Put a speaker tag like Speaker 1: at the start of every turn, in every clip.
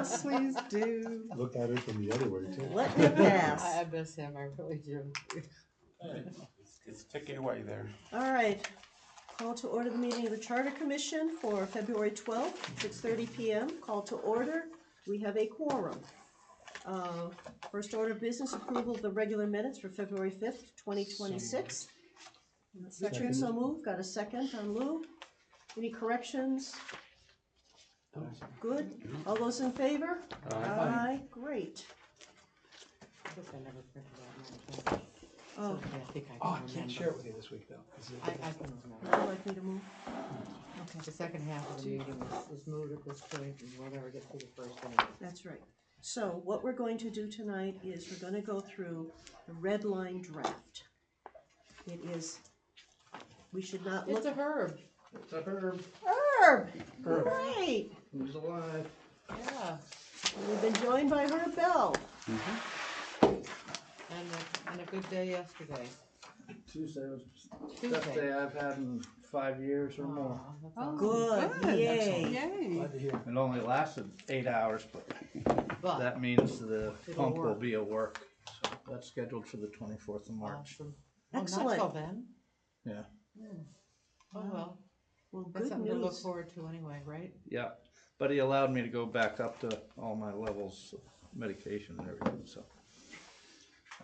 Speaker 1: Yes, please do.
Speaker 2: Look at it from the other way too.
Speaker 1: Let me pass.
Speaker 3: I miss him, I really do.
Speaker 4: It's ticking away there.
Speaker 1: All right. Call to order the meeting of the Charter Commission for February 12th, 6:30 p.m. Call to order. We have a quorum. First order of business, approval of the regular minutes for February 5th, 2026. Richard, so moved. Got a second on Lou. Any corrections? Good. All those in favor? Aye. Great.
Speaker 3: I guess I never printed out my.
Speaker 1: Oh,
Speaker 3: So, yeah, I think I
Speaker 5: Oh, I
Speaker 3: can
Speaker 5: can't
Speaker 3: remember.
Speaker 5: share it with you this week, though.
Speaker 3: I can
Speaker 1: would
Speaker 3: remember.
Speaker 1: you like me to move?
Speaker 3: The second half of the meeting is moved at this point, and we'll never get through the first one.
Speaker 1: That's right. So what we're going to do tonight is we're going to go through the red line draft. It is, we should not look.
Speaker 3: It's a herb.
Speaker 5: It's a herb.
Speaker 1: Herb!
Speaker 5: Herb.
Speaker 1: Great!
Speaker 5: Who's alive?
Speaker 3: Yeah.
Speaker 1: We've been joined by Herb Bell.
Speaker 3: And a good day yesterday.
Speaker 5: Tuesday was the
Speaker 3: Tuesday.
Speaker 5: best day I've had in 5 years or more.
Speaker 3: Aw, that's
Speaker 1: Oh,
Speaker 3: awesome.
Speaker 1: good. Yay.
Speaker 6: Yay.
Speaker 5: Glad to hear.
Speaker 7: It only lasted 8 hours, but
Speaker 3: But
Speaker 7: that means the
Speaker 3: It'll
Speaker 7: pump will
Speaker 3: work.
Speaker 7: be at work. So that's scheduled for the 24th of March.
Speaker 3: awesome.
Speaker 1: Excellent.
Speaker 3: Oh, not till then?
Speaker 7: Yeah.
Speaker 3: Oh, well.
Speaker 1: Well,
Speaker 3: That's
Speaker 1: good
Speaker 3: something to look
Speaker 1: news.
Speaker 3: forward to anyway, right?
Speaker 7: Yeah, but he allowed me to go back up to all my levels of medication and everything, so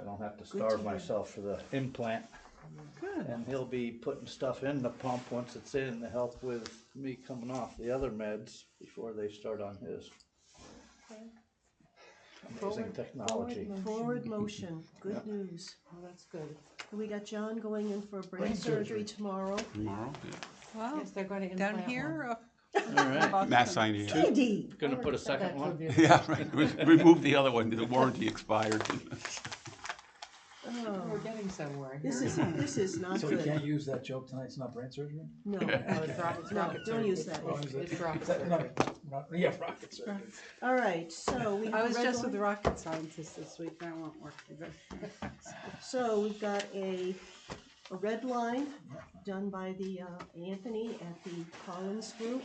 Speaker 7: I don't have to
Speaker 1: Good to
Speaker 7: starve
Speaker 1: hear.
Speaker 7: myself for the implant.
Speaker 6: Good.
Speaker 7: And he'll be putting stuff in the pump once it's in to help with me coming off the other meds before they start on his. Amazing technology.
Speaker 1: Forward motion. Good news.
Speaker 3: Oh, that's good.
Speaker 1: We got John going in for brain surgery tomorrow.
Speaker 4: Tomorrow?
Speaker 6: Wow.
Speaker 3: Yes, they're going to
Speaker 6: Down
Speaker 3: implant
Speaker 6: here?
Speaker 3: one.
Speaker 6: Up
Speaker 7: All right,
Speaker 4: Mass Sinai.
Speaker 1: Andy!
Speaker 7: gonna put a second one?
Speaker 4: Yeah, right. Remove the other one. The warranty expired.
Speaker 1: Oh,
Speaker 3: We're getting somewhere.
Speaker 1: this is not
Speaker 5: So we
Speaker 1: good.
Speaker 5: can't use that joke tonight, it's not brain surgery?
Speaker 1: No.
Speaker 3: Oh, it's rocket
Speaker 1: No,
Speaker 3: rocket
Speaker 1: don't
Speaker 3: surgery.
Speaker 1: use that.
Speaker 5: Oh, is it?
Speaker 3: It's rocket
Speaker 5: Is that-
Speaker 3: surgery.
Speaker 5: Yeah, rocket surgery.
Speaker 1: All right, so we have
Speaker 6: I was
Speaker 1: red
Speaker 6: just
Speaker 1: line.
Speaker 6: with the rocket scientist this week. That won't work either.
Speaker 1: So we've got a red line done by the Anthony at the Collins Group.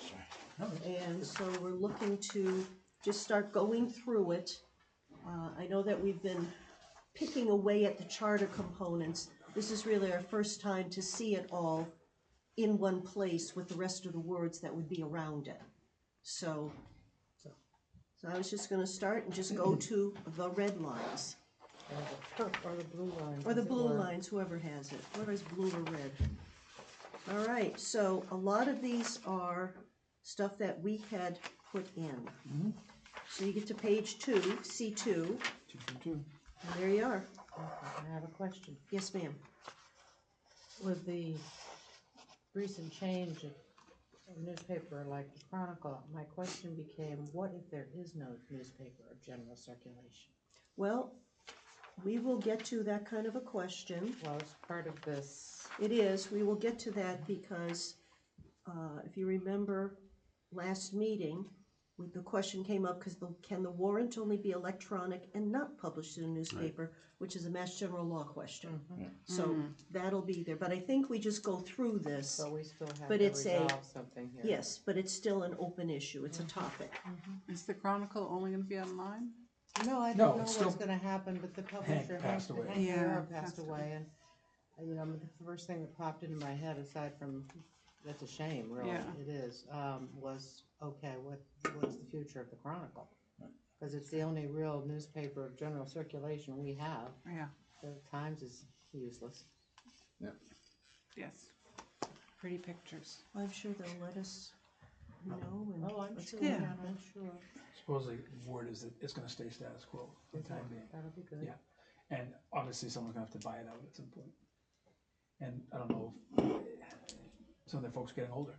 Speaker 1: And so we're looking to just start going through it. I know that we've been picking away at the charter components. This is really our first time to see it all in one place with the rest of the words that would be around it. So I was just gonna start and just go to the red lines.
Speaker 3: Or the blue line.
Speaker 1: Or the
Speaker 3: as it
Speaker 1: blue
Speaker 3: were.
Speaker 1: lines, whoever has it, whether it's blue or red. All right, so a lot of these are stuff that we had put in. So you get to page 2, C2,
Speaker 5: 2 from 2.
Speaker 1: and there you are.
Speaker 3: I have a question.
Speaker 1: Yes, ma'am.
Speaker 3: With the recent change of a newspaper like the Chronicle, my question became, what if there is no newspaper of general circulation?
Speaker 1: Well, we will get to that kind of a question.
Speaker 3: Well, it's part of this.
Speaker 1: It is, we will get to that because if you remember last meeting, the question came up because can the warrant only be electronic and not published in a newspaper, which is a Mass General Law question. So that'll be there, but I think we just go through this.
Speaker 3: So we still have
Speaker 1: But
Speaker 3: to
Speaker 1: it's a-
Speaker 3: resolve something here.
Speaker 1: Yes, but it's still an open issue, it's a topic.
Speaker 6: Is the Chronicle only going to be online?
Speaker 3: No, I
Speaker 5: No,
Speaker 3: don't know
Speaker 5: it's
Speaker 3: what's
Speaker 5: still-
Speaker 3: gonna happen, but the publisher
Speaker 5: passed away.
Speaker 3: Hank
Speaker 6: Yeah,
Speaker 3: Guerra passed
Speaker 6: passed
Speaker 3: away, and, you know, the first thing that popped into my head, aside from, that's a shame, really,
Speaker 6: Yeah.
Speaker 3: it is, was, okay, what's the future of the Chronicle? Because it's the only real newspaper of general circulation we have.
Speaker 6: Yeah.
Speaker 3: The Times is useless.
Speaker 6: Yes. Pretty pictures.
Speaker 1: I'm sure they'll let us know and
Speaker 3: Oh, I'm
Speaker 1: let's
Speaker 3: sure,
Speaker 1: go
Speaker 6: Yeah.
Speaker 1: ahead.
Speaker 3: I'm sure.
Speaker 5: Supposedly, the word is that it's gonna stay status quo for the time being.
Speaker 3: That'll be good.
Speaker 5: Yeah. And obviously, someone's gonna have to buy it out at some point. And I don't know, if some of the folks getting older.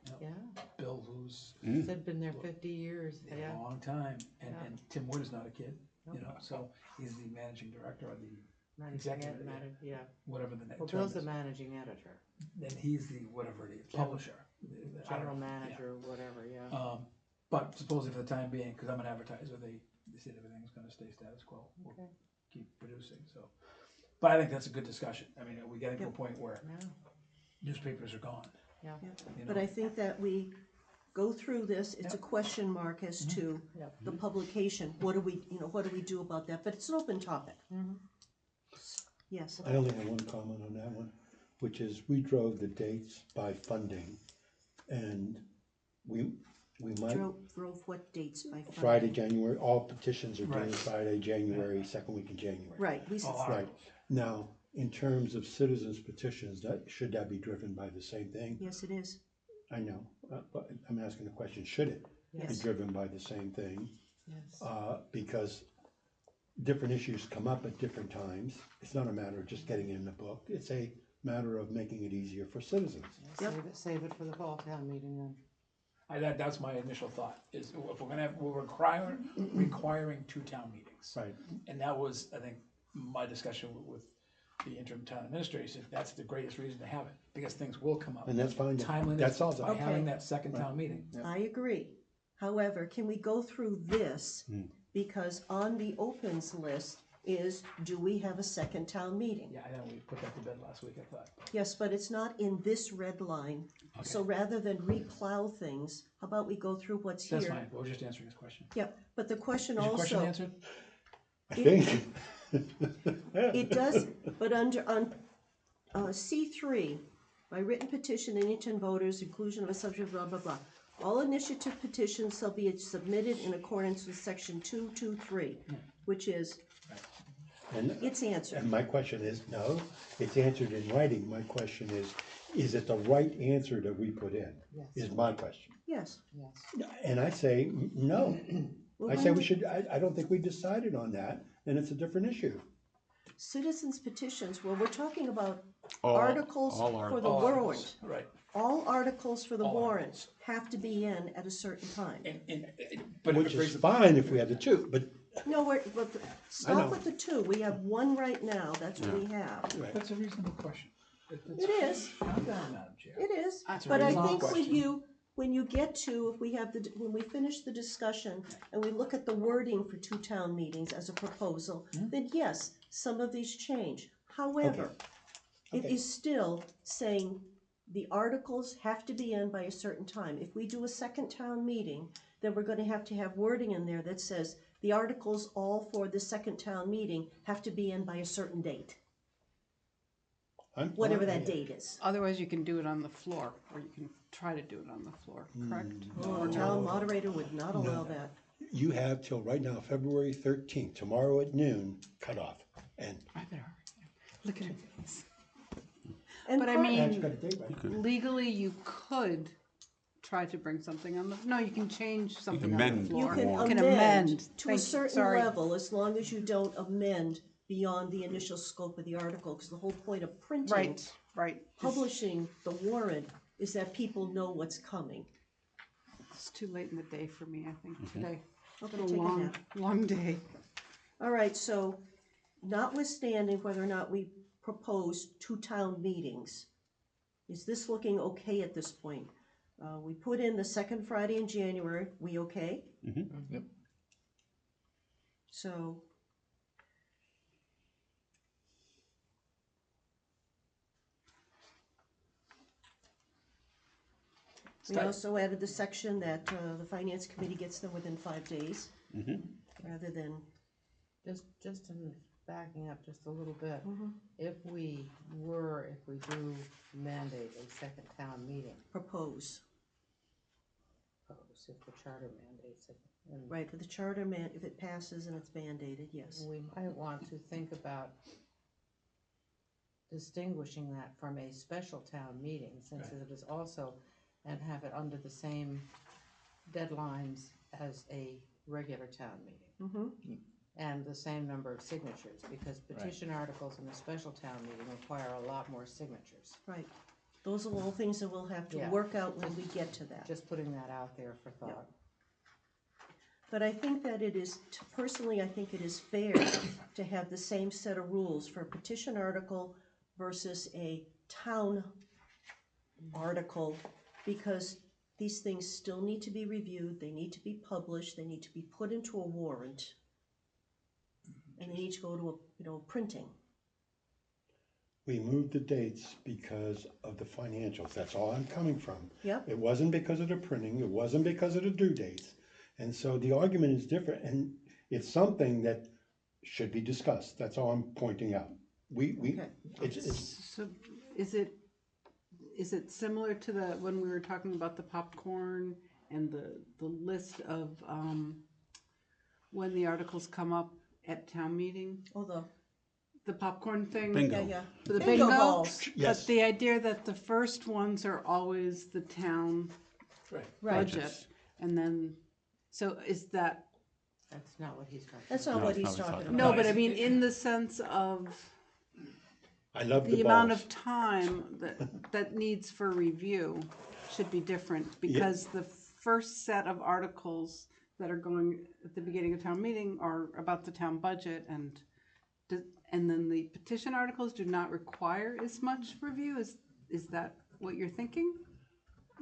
Speaker 5: You know,
Speaker 3: Yeah,
Speaker 5: Bill, who's
Speaker 3: they've been there 50 years,
Speaker 5: a
Speaker 3: yeah.
Speaker 5: long time, and,
Speaker 3: Yeah.
Speaker 5: and Tim Wood is not a kid, you
Speaker 3: Nope.
Speaker 5: know, so he's the managing director or the,
Speaker 3: Managing
Speaker 5: Executive,
Speaker 3: ed-
Speaker 5: yeah.
Speaker 3: manage- Yeah,
Speaker 5: whatever the
Speaker 3: well,
Speaker 5: term
Speaker 3: Bill's the
Speaker 5: is.
Speaker 3: managing editor,
Speaker 5: Then he's the, whatever it is,
Speaker 3: General-
Speaker 5: publisher. I don't
Speaker 3: general
Speaker 5: know,
Speaker 3: manager, whatever, yeah.
Speaker 5: yeah. But supposedly for the time being, because I'm an advertiser, they said everything's gonna stay status quo. We'll
Speaker 3: Okay.
Speaker 5: keep producing, so. But I think that's a good discussion. I mean, are we getting to a point where
Speaker 3: Yeah,
Speaker 5: newspapers are gone?
Speaker 3: yeah.
Speaker 1: Yeah.
Speaker 5: You
Speaker 1: But
Speaker 5: know?
Speaker 1: I think that we go through this, it's a question mark as to
Speaker 3: Yep.
Speaker 1: the publication, what do we do about that, but it's an open topic. Yes,
Speaker 2: I only have one comment on that one, which is we drove the dates by funding, and we might,
Speaker 1: drove what dates by funding?
Speaker 2: Friday, January, all petitions are due
Speaker 5: Right.
Speaker 2: Friday, January, second week in January.
Speaker 1: Right, we,
Speaker 5: Oh, all
Speaker 2: Right, now, in terms of citizens petitions, should that be driven by the same thing?
Speaker 1: yes, it is,
Speaker 2: I know, but I'm asking the question, should it be
Speaker 1: yes.
Speaker 2: driven by the same thing?
Speaker 3: Yes.
Speaker 2: Because different issues come up at different times. It's not a matter of just getting in the book. It's a matter of making it easier for citizens.
Speaker 1: Yep.
Speaker 3: Save it for the fall town meeting then.
Speaker 5: That's my initial thought, is if we're gonna have, we're requiring 2 town meetings.
Speaker 2: Right.
Speaker 5: And that was, I think, my discussion with the interim town administrator, that's the greatest reason to have it, because things will come up.
Speaker 2: And that's fine.
Speaker 5: Timeliness,
Speaker 2: That's all.
Speaker 5: by having
Speaker 1: Okay.
Speaker 5: that second town meeting.
Speaker 1: I agree. However, can we go through this? Because on the opens list is, do we have a second town meeting?
Speaker 5: Yeah, I know, we put that to bed last week, I thought.
Speaker 1: Yes, but it's not in this red line. So rather than replow things, how about we go through what's here?
Speaker 5: That's fine, we're just answering his question.
Speaker 1: Yep, but the question
Speaker 5: Is your question
Speaker 1: also,
Speaker 5: answered?
Speaker 2: I think.
Speaker 1: it does, but on C3, by written petition, any 10 voters, inclusion of a subject, blah, blah, blah. All initiative petitions shall be submitted in accordance with section 223, which is,
Speaker 2: And,
Speaker 1: it's answered.
Speaker 2: and my question is, no, it's answered in writing. My question is it the right answer that we put in?
Speaker 3: Yes.
Speaker 2: Is my question.
Speaker 1: Yes.
Speaker 3: Yes.
Speaker 2: And I say, no.
Speaker 1: Well,
Speaker 2: I say
Speaker 1: then
Speaker 2: we should, I don't think we decided on that, and it's a different issue.
Speaker 1: Citizens petitions, well, we're talking about
Speaker 4: All-
Speaker 1: articles
Speaker 4: all
Speaker 1: for the
Speaker 5: All
Speaker 1: warrant.
Speaker 5: articles, right.
Speaker 1: All articles for the
Speaker 5: All
Speaker 1: warrant
Speaker 5: articles.
Speaker 1: have to be in at a certain time.
Speaker 5: But if
Speaker 2: Which
Speaker 5: it brings
Speaker 2: is
Speaker 5: the
Speaker 2: fine if we had the two, but,
Speaker 1: No, stop
Speaker 2: know.
Speaker 1: with the 2. We have 1 right now, that's what we have.
Speaker 5: That's a reasonable question.
Speaker 1: It is.
Speaker 5: Calm down, Madam Chair.
Speaker 1: It is,
Speaker 5: That's a
Speaker 1: but I
Speaker 5: reasonable
Speaker 1: think
Speaker 5: question.
Speaker 1: when you get to, if we have when we finish the discussion and we look at the wording for 2 town meetings as a proposal, then yes, some of these change. However, it
Speaker 2: Okay.
Speaker 1: is still saying the articles have to be in by a certain time. If we do a second town meeting, then we're gonna have to have wording in there that says the articles all for the second town meeting have to be in by a certain date,
Speaker 2: I'm.
Speaker 1: whatever
Speaker 2: fine.
Speaker 1: that date is.
Speaker 6: Otherwise, you can do it on the floor, or you can try to do it on the floor, correct?
Speaker 1: The town moderator would not allow that.
Speaker 2: You have till right now, February 13th, tomorrow at noon, cut off. And
Speaker 6: I better hurry. Look at her face.
Speaker 1: And
Speaker 6: But I
Speaker 1: part-
Speaker 2: that's
Speaker 6: mean,
Speaker 2: got a date, right?
Speaker 6: legally, you could try to bring something on the, no, you can change something on
Speaker 4: amend
Speaker 6: the
Speaker 1: You
Speaker 6: floor.
Speaker 1: can
Speaker 6: You
Speaker 1: amend to a
Speaker 6: Thank you.
Speaker 1: certain
Speaker 6: Sorry.
Speaker 1: level, as long as you don't amend beyond the initial scope of the article, because the whole point of printing,
Speaker 6: Right, right.
Speaker 1: publishing the warrant, is that people know what's coming.
Speaker 6: It's too late in the day for me, I think, today.
Speaker 1: Okay,
Speaker 6: A
Speaker 1: take a
Speaker 6: long,
Speaker 1: nap.
Speaker 6: long day.
Speaker 1: All right, so notwithstanding whether or not we propose 2 town meetings, is this looking okay at this point? We put in the second Friday in January, we okay?
Speaker 5: Yep.
Speaker 1: So. We
Speaker 5: Start-
Speaker 1: also added the section that the finance committee gets them within 5 days, rather than,
Speaker 3: Just in backing up just a little bit,
Speaker 1: Mm-hmm.
Speaker 3: if we do mandate a second town meeting,
Speaker 1: propose.
Speaker 3: if the charter mandates it, and
Speaker 1: Right, for the charter if it passes and it's mandated, yes.
Speaker 3: we might want to think about distinguishing that from a special town meeting, since it is also, and have it under the same deadlines as a regular town meeting.
Speaker 1: Mm-hmm.
Speaker 3: And the same number of signatures, because petition articles in a special town meeting require a lot more signatures.
Speaker 1: Right. Those are all things that we'll have to
Speaker 3: Yeah.
Speaker 1: work out when we get to that.
Speaker 3: Just putting that out there for thought.
Speaker 1: But I think that it is, personally, I think it is fair to have the same set of rules for a petition article versus a town article, because these things still need to be reviewed, they need to be published, they need to be put into a warrant, and they need to go to a, printing.
Speaker 2: We moved the dates because of the financials, that's all I'm coming from.
Speaker 1: Yep.
Speaker 2: It wasn't because of the printing, it wasn't because of the due dates. And so the argument is different, and it's something that should be discussed, that's all I'm pointing out.
Speaker 1: Okay.
Speaker 2: It's,
Speaker 6: So is it similar to when we were talking about the popcorn and the list of, when the articles come up at town meeting?
Speaker 1: Oh,
Speaker 6: The popcorn thing?
Speaker 4: Bingo.
Speaker 1: yeah.
Speaker 6: For the
Speaker 1: Bingo
Speaker 6: bingo?
Speaker 1: balls.
Speaker 2: Yes.
Speaker 6: But the idea that the first ones are always the town
Speaker 5: Right.
Speaker 1: Right.
Speaker 6: budget, and then, so is that,
Speaker 3: That's not what he's talking about.
Speaker 1: That's not
Speaker 4: No,
Speaker 1: what
Speaker 4: it's
Speaker 1: he's
Speaker 4: not what he's
Speaker 1: talking
Speaker 4: talking
Speaker 1: about.
Speaker 6: no, but I mean, in the sense of
Speaker 2: I love
Speaker 6: the
Speaker 2: the
Speaker 6: amount
Speaker 2: balls.
Speaker 6: of time that needs for review should be different, because the first set of articles that are going at the beginning of town meeting are about the town budget, and then the petition articles do not require as much review. Is that what you're thinking?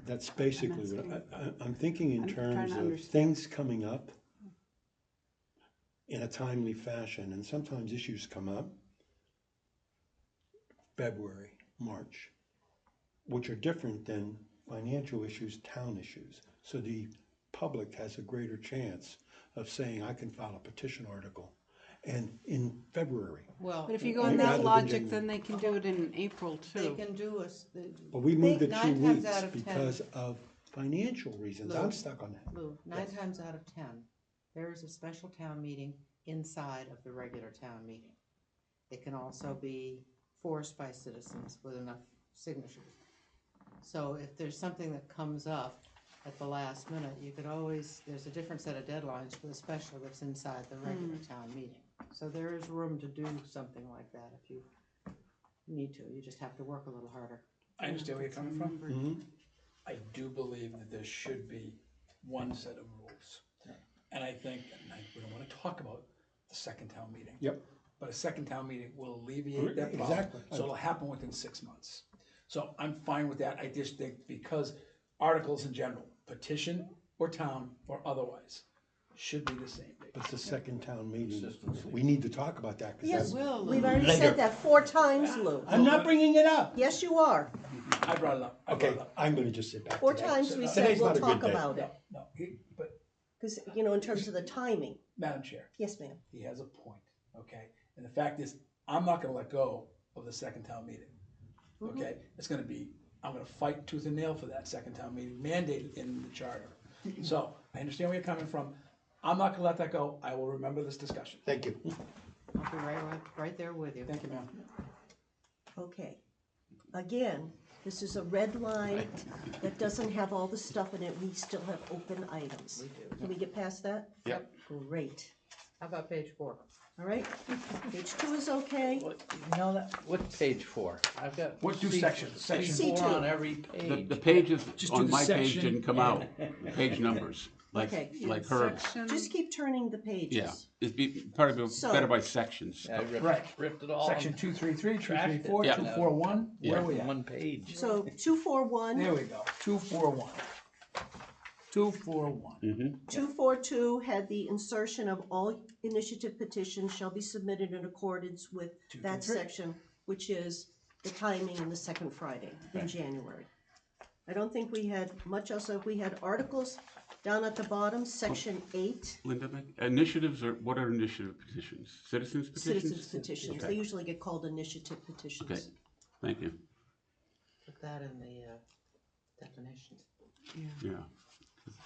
Speaker 2: That's basically what I'm thinking in
Speaker 6: I'm trying
Speaker 2: terms
Speaker 6: to
Speaker 2: of
Speaker 6: understand.
Speaker 2: things coming up in a timely fashion, and sometimes issues come up February, March, which are different than financial issues, town issues. So the public has a greater chance of saying, I can file a petition article, and in February.
Speaker 3: Well,
Speaker 6: But if you go
Speaker 2: Rather
Speaker 6: in that
Speaker 2: than
Speaker 6: logic,
Speaker 2: January.
Speaker 6: then they can do it in April
Speaker 3: they
Speaker 6: too.
Speaker 3: can do
Speaker 2: But we moved it 2
Speaker 3: nine times
Speaker 2: weeks
Speaker 3: out of 10.
Speaker 2: because of financial reasons.
Speaker 3: Lou.
Speaker 2: I'm stuck on that.
Speaker 3: Lou, 9 times out of 10, there is a special town meeting inside of the regular town meeting. It can also be forced by citizens with enough signatures. So if there's something that comes up at the last minute, you could always, there's a different set of deadlines for the special that's inside the regular town meeting. So there is room to do something like that if you need to. You just have to work a little harder.
Speaker 5: I understand where you're coming from.
Speaker 2: Mhm.
Speaker 5: I do believe that there should be one set of rules. And I think, we don't wanna talk about the second town meeting.
Speaker 2: Yep.
Speaker 5: But a second town meeting will alleviate that problem.
Speaker 2: Exactly.
Speaker 5: So it'll happen within 6 months. So I'm fine with that. I just think because articles in general, petition or town or otherwise, should be the same date.
Speaker 2: It's the second town meeting. We need to talk about that. 'Cause
Speaker 1: Yes,
Speaker 2: that's-
Speaker 1: we've already
Speaker 2: Later.
Speaker 1: said that 4 times, Lou.
Speaker 2: I'm not bringing it up.
Speaker 1: Yes, you are.
Speaker 5: I brought it up. I brought
Speaker 2: Okay,
Speaker 5: it up.
Speaker 2: I'm gonna just sit back.
Speaker 1: 4
Speaker 2: today.
Speaker 1: times we said
Speaker 2: Today's
Speaker 1: we'll
Speaker 2: not a good
Speaker 1: talk
Speaker 2: day.
Speaker 1: about it.
Speaker 5: No, but
Speaker 1: Because, in terms of the timing.
Speaker 5: Madam Chair,
Speaker 1: Yes, ma'am.
Speaker 5: he has a point, okay? And the fact is, I'm not gonna let go of the second town meeting, okay? It's gonna be, I'm gonna fight tooth and nail for that second town meeting mandated in the charter. So, I understand where you're coming from. I'm not gonna let that go. I will remember this discussion.
Speaker 2: Thank you.
Speaker 3: I'll be right there with you.
Speaker 5: Thank you, ma'am.
Speaker 1: Okay. Again, this is a red line that doesn't have all the stuff in it. We still have open items.
Speaker 3: We do.
Speaker 1: Can we get past that?
Speaker 4: Yep.
Speaker 1: Great.
Speaker 3: How about page 4?
Speaker 1: All right. Page 2 is okay.
Speaker 7: You know that, what page 4? I've got.
Speaker 5: What do
Speaker 7: C-
Speaker 5: sections? Section
Speaker 7: C4
Speaker 1: C2.
Speaker 7: on every
Speaker 4: The,
Speaker 7: page.
Speaker 4: the pages
Speaker 5: Just do
Speaker 4: on
Speaker 5: the
Speaker 4: my page
Speaker 5: section
Speaker 4: didn't come out, page numbers,
Speaker 1: Okay.
Speaker 4: like Herb's.
Speaker 6: Section-
Speaker 1: Just keep turning the pages.
Speaker 4: Yeah, it'd be probably
Speaker 1: So-
Speaker 4: better by sections.
Speaker 7: Yeah, I
Speaker 5: Right.
Speaker 7: ripped it all.
Speaker 5: Section 233,
Speaker 7: Tracked it.
Speaker 5: 234,
Speaker 4: Yeah.
Speaker 5: 241, where are we at?
Speaker 7: One page.
Speaker 1: So 241,
Speaker 5: There we go, 241. 241.
Speaker 1: 242 had the insertion of all initiative petitions shall be submitted in accordance with that
Speaker 5: 223.
Speaker 1: section, which is the timing in the second Friday in January. I don't think we had much else. We had articles down at the bottom, section 8,
Speaker 4: Linda, initiatives are, what are initiative petitions? Citizens petitions?
Speaker 1: citizens petitions. They
Speaker 4: Okay.
Speaker 1: usually get called initiative petitions.
Speaker 4: Okay, thank you,
Speaker 3: Put that in the definitions.
Speaker 4: yeah.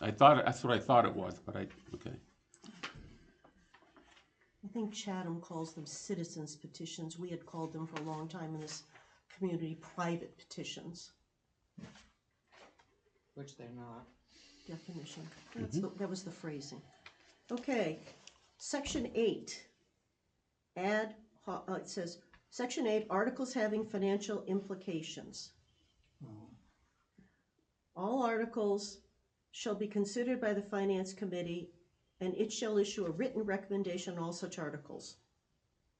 Speaker 4: That's what I thought it was, but okay.
Speaker 1: I think Chatham calls them citizens petitions. We had called them for a long time in this community private petitions
Speaker 3: Which they're not.
Speaker 1: definition. That was the phrasing. Okay, section 8. It says, section 8, articles having financial implications. All articles shall be considered by the finance committee, and it shall issue a written recommendation on all such articles.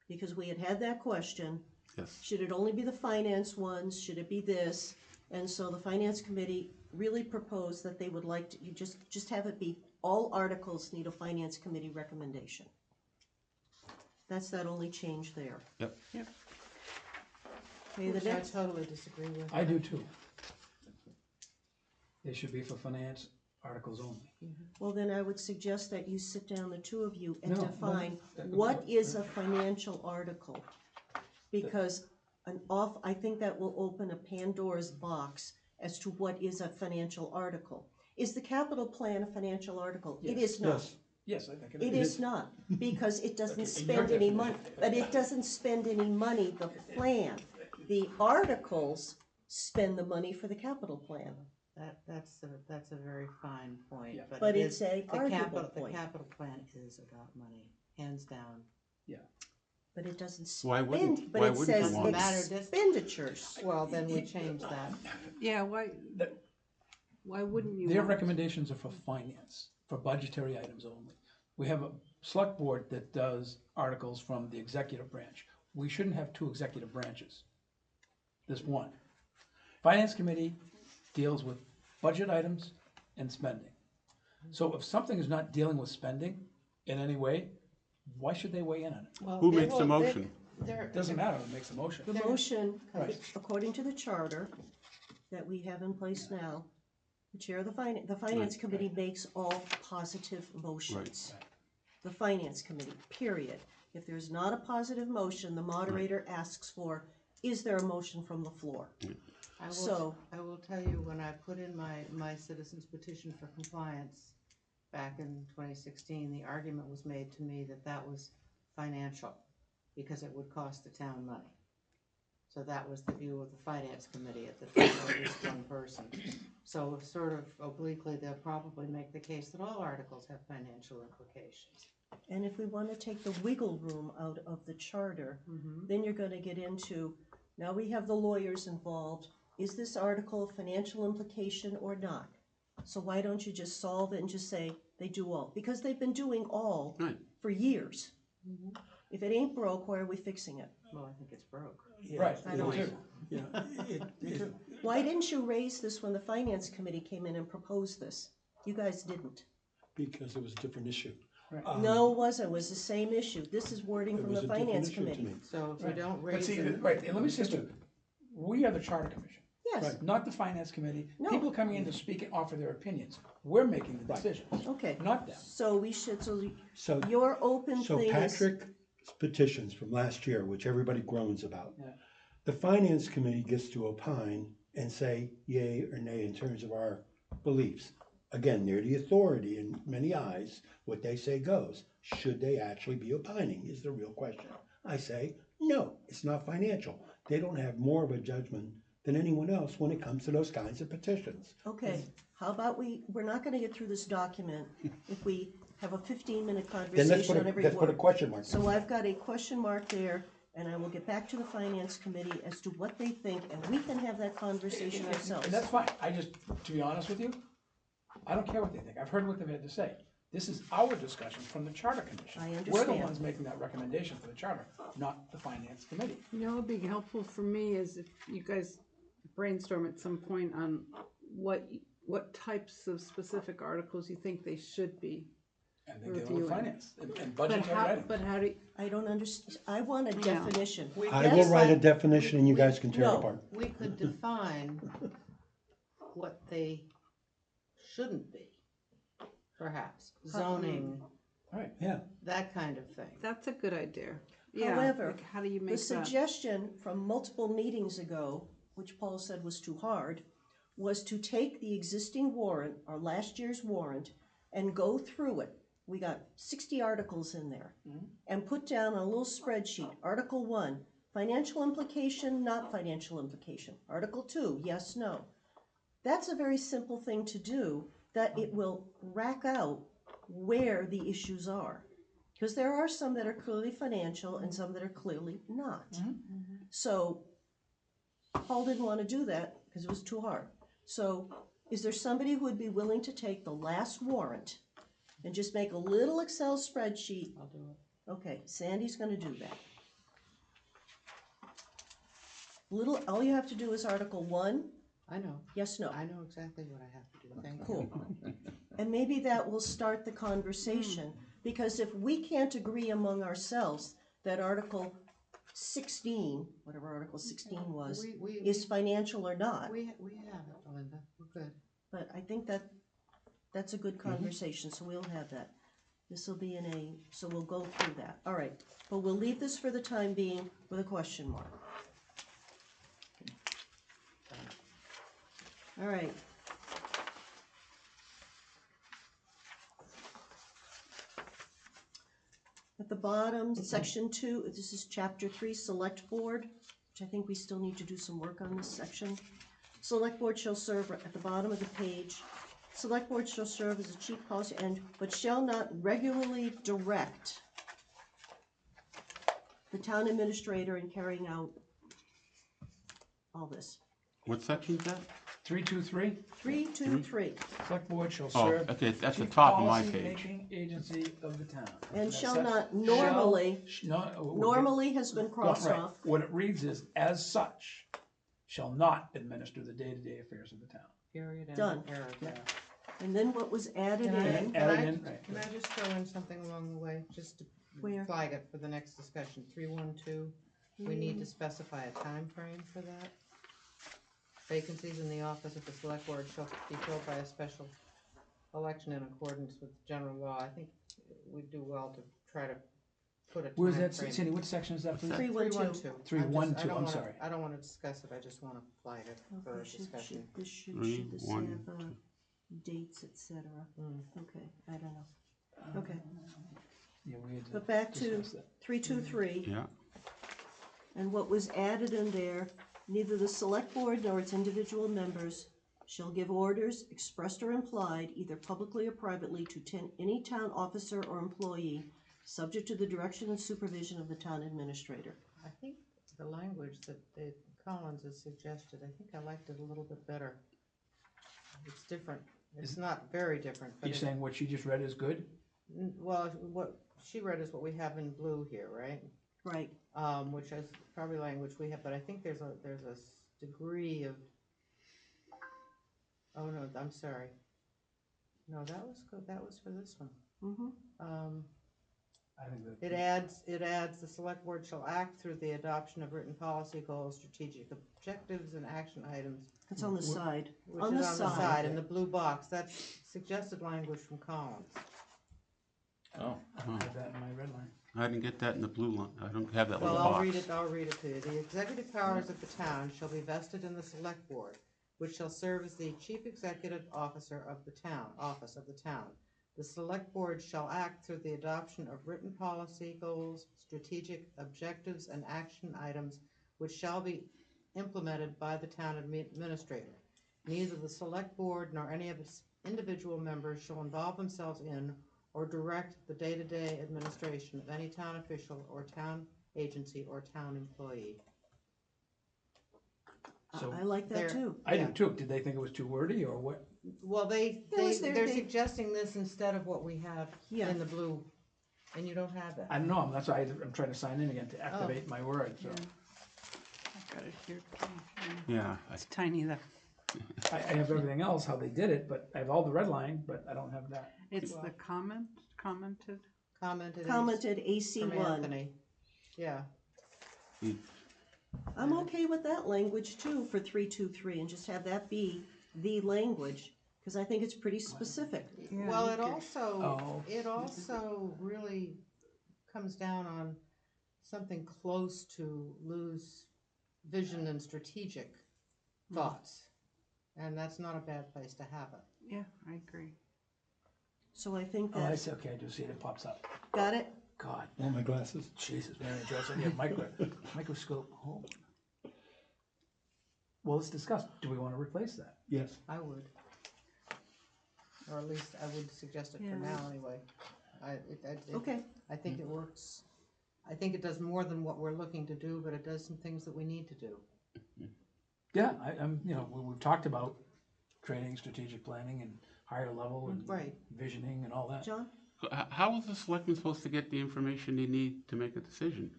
Speaker 1: Because we had that question,
Speaker 4: Yes,
Speaker 1: should it only be the finance ones, should it be this? And so the finance committee really proposed that they would like to, you just have it be, all articles need a finance committee recommendation. That's that only change there.
Speaker 4: yep.
Speaker 1: Okay, the
Speaker 3: Which I
Speaker 1: next,
Speaker 3: totally disagree with.
Speaker 5: I do too. They should be for finance articles only.
Speaker 1: well, then I would suggest that you sit down, the two of you, and
Speaker 5: No,
Speaker 1: define
Speaker 5: no,
Speaker 1: what is a financial article. Because I think that will open a Pandora's box as to what is a financial article. Is the capital plan a financial article? It
Speaker 5: Yes.
Speaker 1: is not.
Speaker 2: Yes,
Speaker 5: Yes, I think
Speaker 1: It is not, because it doesn't
Speaker 5: Okay, in
Speaker 1: spend
Speaker 5: your
Speaker 1: any money,
Speaker 5: definition.
Speaker 1: but it doesn't spend any money, the plan. The articles spend the money for the capital plan,
Speaker 3: That's a very fine point,
Speaker 5: Yeah.
Speaker 1: but
Speaker 3: it
Speaker 1: it's
Speaker 3: is,
Speaker 1: a
Speaker 3: the
Speaker 1: arguable
Speaker 3: capital, the
Speaker 1: point,
Speaker 3: capital plan is about money, hands down.
Speaker 1: but it doesn't
Speaker 4: Why wouldn't-
Speaker 1: spend, but
Speaker 4: why
Speaker 1: it
Speaker 4: wouldn't you
Speaker 1: says
Speaker 4: want
Speaker 3: it?
Speaker 1: expenditures.
Speaker 3: Well, then we change that.
Speaker 6: Yeah,
Speaker 5: That-
Speaker 6: why wouldn't you
Speaker 5: Their
Speaker 6: want?
Speaker 5: recommendations are for finance, for budgetary items only. We have a select board that does articles from the executive branch. We shouldn't have two executive branches. There's one. Finance committee deals with budget items and spending. So if something is not dealing with spending in any way, why should they weigh in on it?
Speaker 3: Well,
Speaker 4: Who
Speaker 3: they
Speaker 4: makes the
Speaker 3: will-
Speaker 4: motion?
Speaker 5: It doesn't matter who makes the motion.
Speaker 1: The motion,
Speaker 5: Right.
Speaker 1: according to the charter that we have in place now, the chair of the finance committee makes all positive motions.
Speaker 5: Right.
Speaker 1: The finance committee, period. If there's not a positive motion, the moderator asks for, is there a motion from the floor? So-
Speaker 3: I will tell you, when I put in my citizens petition for compliance back in 2016, the argument was made to me that that was financial, because it would cost the town money. So that was the view of the finance committee at the time, or at least one person. So sort of obliquely, they'll probably make the case that all articles have financial implications.
Speaker 1: And if we want to take the wiggle room out of the charter, then you're going to get into, now we have the lawyers involved. Is this article a financial implication or not? So why don't you just solve it and just say they do all? Because they've been doing all
Speaker 4: Right.
Speaker 1: for years. If it ain't broke, why are we fixing it?
Speaker 3: Well, I think it's broke.
Speaker 5: Right,
Speaker 1: I don't
Speaker 5: me too.
Speaker 2: yeah, it,
Speaker 1: Why didn't you raise this when the finance committee came in and proposed this? You guys didn't.
Speaker 2: because it was a different issue.
Speaker 1: No, it wasn't. It was the same issue. This is wording
Speaker 2: It
Speaker 1: from
Speaker 2: was
Speaker 1: the
Speaker 2: a different
Speaker 1: finance
Speaker 2: issue to
Speaker 1: committee.
Speaker 2: me.
Speaker 3: So if you
Speaker 5: Right.
Speaker 3: don't
Speaker 5: But
Speaker 3: raise
Speaker 5: see,
Speaker 3: it,
Speaker 5: right, and let me say this too. We are the charter commission.
Speaker 1: Yes,
Speaker 5: Not the finance committee.
Speaker 1: No.
Speaker 5: People coming in to speak and offer their opinions. We're making the decisions,
Speaker 1: okay.
Speaker 5: not them.
Speaker 1: So we should,
Speaker 2: So,
Speaker 1: your open
Speaker 2: so
Speaker 1: thing is,
Speaker 2: Patrick's petitions from last year, which everybody groans about.
Speaker 5: Yeah.
Speaker 2: The finance committee gets to opine and say yay or nay in terms of our beliefs. Again, they're the authority in many eyes. What they say goes. Should they actually be opining is the real question. I say, no, it's not financial. They don't have more of a judgment than anyone else when it comes to those kinds of petitions.
Speaker 1: okay, how about we're not gonna get through this document if we have a 15-minute
Speaker 2: Then
Speaker 1: conversation on every
Speaker 2: let's put a
Speaker 1: word.
Speaker 2: question mark.
Speaker 1: So I've got a question mark there, and I will get back to the finance committee as to what they think, and we can have that conversation ourselves.
Speaker 5: And that's fine. I just, to be honest with you, I don't care what they think. I've heard what they've had to say. This is our discussion from the charter commission.
Speaker 1: I
Speaker 5: We're the
Speaker 1: understand.
Speaker 5: ones making that recommendation for the charter, not the finance committee.
Speaker 6: You know, what would be helpful for me is if you guys brainstorm at some point on what types of specific articles you think they should be.
Speaker 5: And they deal with
Speaker 6: Reviewing.
Speaker 5: finance and
Speaker 6: But
Speaker 5: budgetary
Speaker 6: how,
Speaker 5: items.
Speaker 6: but how do,
Speaker 1: I don't understand, I want a
Speaker 6: Yeah.
Speaker 1: definition.
Speaker 2: I will
Speaker 1: Yes,
Speaker 2: write a definition and you guys can tear it
Speaker 1: No.
Speaker 2: apart.
Speaker 3: we could define what they shouldn't be, perhaps, zoning,
Speaker 5: Right.
Speaker 2: Yeah.
Speaker 3: that kind of thing.
Speaker 6: that's a good idea. Yeah,
Speaker 1: However,
Speaker 6: like, how do you
Speaker 1: The
Speaker 6: make that?
Speaker 1: suggestion from multiple meetings ago, which Paul said was too hard, was to take the existing warrant, or last year's warrant, and go through it. We got 60 articles in there, and put down on a little spreadsheet, Article 1, financial implication, not financial implication. Article 2, yes, no. That's a very simple thing to do, that it will rack out where the issues are. Because there are some that are clearly financial and some that are clearly not. So Paul didn't want to do that because it was too hard. So is there somebody who would be willing to take the last warrant and just make a little Excel spreadsheet?
Speaker 3: I'll do it.
Speaker 1: Okay, Sandy's going to do that. All you have to do is Article 1,
Speaker 3: I know,
Speaker 1: yes, no.
Speaker 3: I know exactly what I have to do, thank you.
Speaker 1: Cool. And maybe that will start the conversation, because if we can't agree among ourselves that Article 16, whatever Article 16 was,
Speaker 3: We
Speaker 1: is financial or not.
Speaker 3: we have it, Belinda, we're good.
Speaker 1: But I think that's a good conversation, so we'll have that. This will be so we'll go through that. All right, but we'll leave this for the time being with a question mark. All right. At the bottom, section 2, this is chapter 3, select board, which I think we still need to do some work on this section. Select board shall serve at the bottom of the page. Select board shall serve as a chief policy but shall not regularly direct the town administrator in carrying out all this.
Speaker 4: What section is that?
Speaker 5: 323,
Speaker 1: 323,
Speaker 5: select board shall
Speaker 4: Oh,
Speaker 5: serve.
Speaker 4: okay, that's the
Speaker 5: chief
Speaker 4: top of my page.
Speaker 5: policy-making agency of the town.
Speaker 1: and
Speaker 5: That's
Speaker 1: shall
Speaker 5: that-
Speaker 1: not normally,
Speaker 5: normally
Speaker 1: has been crossed
Speaker 5: Right.
Speaker 1: off.
Speaker 5: What it reads is, as such, shall not administer the day-to-day affairs of the town.
Speaker 3: Period, end
Speaker 1: Done.
Speaker 3: of paragraph.
Speaker 1: And then what was added
Speaker 3: Can I-
Speaker 1: in,
Speaker 5: Added in, right.
Speaker 3: Can I just throw in something along the way, just to
Speaker 1: Where?
Speaker 3: flag it for the next discussion? 312, we need to specify a time frame for that. Vacancies in the office of the select board shall be filled by a special election in accordance with general law. I think we'd do well to try to put a
Speaker 5: Where's
Speaker 3: time
Speaker 5: that,
Speaker 3: frame.
Speaker 5: Cindy, what section is that, please?
Speaker 1: 312.
Speaker 5: 312, I'm sorry.
Speaker 3: I don't wanna discuss it, I just wanna flag it for
Speaker 1: Okay,
Speaker 3: a discussion.
Speaker 1: this should this
Speaker 4: 3, 1,
Speaker 1: have dates, etc.
Speaker 3: Mm.
Speaker 1: Okay, I don't know. Okay,
Speaker 5: Yeah, we had
Speaker 1: but back to
Speaker 5: discuss that.
Speaker 1: 323,
Speaker 4: Yeah,
Speaker 1: and what was added in there, neither the select board nor its individual members shall give orders, expressed or implied, either publicly or privately, to any town officer or employee, subject to the direction and supervision of the town administrator.
Speaker 3: I think the language that Collins has suggested, I think I liked it a little bit better. It's different, it's not very different,
Speaker 5: Are
Speaker 3: but
Speaker 5: you saying what she just read is good?
Speaker 3: well, what she read is what we have in blue here, right?
Speaker 1: Right,
Speaker 3: Which is probably language we have, but I think there's a degree of, oh no, I'm sorry. No, that was good, that was for this one.
Speaker 1: mm-hmm,
Speaker 5: I think that.
Speaker 3: It adds, the select board shall act through the adoption of written policy goals, strategic objectives, and action items.
Speaker 1: it's on the side.
Speaker 3: Which
Speaker 1: On
Speaker 3: is
Speaker 1: the
Speaker 3: on the
Speaker 1: side.
Speaker 3: side, in the blue box, that's suggested language from Collins.
Speaker 7: Oh,
Speaker 5: I don't have that in my red line.
Speaker 4: I didn't get that in the blue line, I don't have that
Speaker 3: Well,
Speaker 4: little
Speaker 3: I'll read
Speaker 4: box.
Speaker 3: it to you. The executive powers of the town shall be vested in the select board, which shall serve as the chief executive officer of the town, office of the town. The select board shall act through the adoption of written policy, goals, strategic objectives, and action items, which shall be implemented by the town administrator. Neither the select board nor any of its individual members shall involve themselves in or direct the day-to-day administration of any town official or town agency or town employee.
Speaker 5: So-
Speaker 1: I like that
Speaker 3: There.
Speaker 1: too.
Speaker 5: I
Speaker 3: Yeah.
Speaker 5: do too. Did they think it was too wordy or what?
Speaker 3: Well,
Speaker 1: It was
Speaker 3: they're
Speaker 1: they-
Speaker 3: suggesting this instead of what we have
Speaker 1: Yeah.
Speaker 3: in the blue, and you don't have that.
Speaker 5: I don't know, that's why I'm trying to sign in again to activate my word, so.
Speaker 6: I've got it here.
Speaker 4: Yeah,
Speaker 6: It's tiny though.
Speaker 5: I have everything else, how they did it, but I have all the red line, but I don't have that.
Speaker 6: It's the commented.
Speaker 1: Commented
Speaker 3: From
Speaker 1: AC1.
Speaker 3: Anthony. Yeah,
Speaker 1: I'm okay with that language too for 323 and just have that be the language, because I think it's pretty specific.
Speaker 3: well, it
Speaker 6: okay.
Speaker 3: also really comes down on something close to Lou's vision and strategic thoughts. And that's not a bad place to have it.
Speaker 6: Yeah, I agree.
Speaker 1: So I think
Speaker 5: Oh, I
Speaker 1: that,
Speaker 5: see, okay, I do see it, it pops up.
Speaker 1: got it?
Speaker 5: God,
Speaker 2: Want my glasses?
Speaker 5: Jesus, Mary Jo, so yeah, microscope, oh. Well, let's discuss, do we wanna replace that?
Speaker 2: Yes.
Speaker 3: I would. Or at least I would suggest it for
Speaker 6: Yeah.
Speaker 3: now anyway.
Speaker 1: Okay,
Speaker 3: I think it works. I think it does more than what we're looking to do, but it does some things that we need to do.
Speaker 5: Yeah, I'm, we've talked about training, strategic planning and higher level and
Speaker 1: right.
Speaker 5: visioning and all that.
Speaker 1: John?
Speaker 4: how is the selectman supposed to get the information they need to make a decision,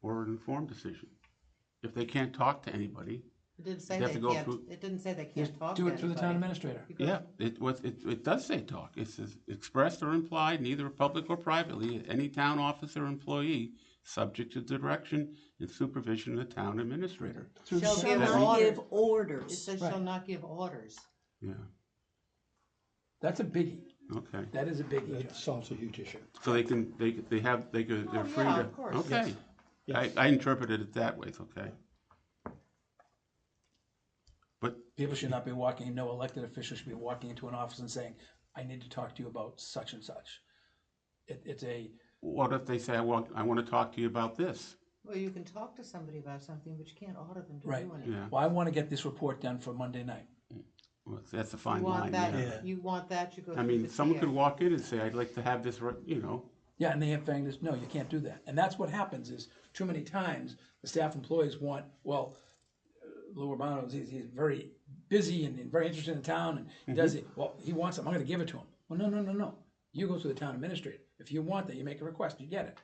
Speaker 4: or an informed decision? If they can't talk to anybody,
Speaker 3: It didn't say
Speaker 4: You have
Speaker 3: they
Speaker 4: to go
Speaker 3: can't,
Speaker 4: through-
Speaker 3: it didn't say they
Speaker 5: Just
Speaker 3: can't talk to
Speaker 5: do it through the town
Speaker 3: anybody.
Speaker 5: administrator.
Speaker 3: You go-
Speaker 4: yeah, it does say talk, it says expressed or implied, neither public or privately, any town officer or employee, subject to the direction and supervision of the town administrator.
Speaker 3: Shall
Speaker 1: Shall
Speaker 3: give
Speaker 1: not
Speaker 3: orders.
Speaker 1: give
Speaker 3: It
Speaker 1: orders.
Speaker 3: says
Speaker 5: Right.
Speaker 3: shall not give orders.
Speaker 4: Yeah,
Speaker 5: That's a biggie.
Speaker 4: okay.
Speaker 5: That is a biggie,
Speaker 2: That
Speaker 5: John.
Speaker 2: solves a huge issue.
Speaker 4: So they can, they're free
Speaker 3: yeah,
Speaker 4: to,
Speaker 3: of course.
Speaker 4: okay.
Speaker 2: Yes.
Speaker 4: I interpreted it that way, it's okay. But,
Speaker 5: People should not be walking, no elected official should be walking into an office and saying, I need to talk to you about such and such. It's a,
Speaker 4: what if they say, I want to talk to you about this?
Speaker 3: Well, you can talk to somebody about something, but you can't order them to
Speaker 5: Right.
Speaker 3: do anything.
Speaker 4: Yeah,
Speaker 5: well, I wanna get this report done for Monday night.
Speaker 4: well, that's a
Speaker 3: You
Speaker 4: fine
Speaker 3: want
Speaker 4: line,
Speaker 3: that,
Speaker 4: yeah.
Speaker 3: you want that, you go
Speaker 4: I
Speaker 3: through
Speaker 4: mean,
Speaker 3: the
Speaker 4: someone
Speaker 3: TA.
Speaker 4: could walk in and say, I'd like to have this, you know,
Speaker 5: Yeah, and the thing is, no, you can't do that. And that's what happens is, too many times, the staff employees want, well, Lou Urbano, he's very busy and very interested in town, and he does it, well, he wants something, I'm gonna give it to him. Well, no. You go to the town administrator. If you want that, you make a request, you get it.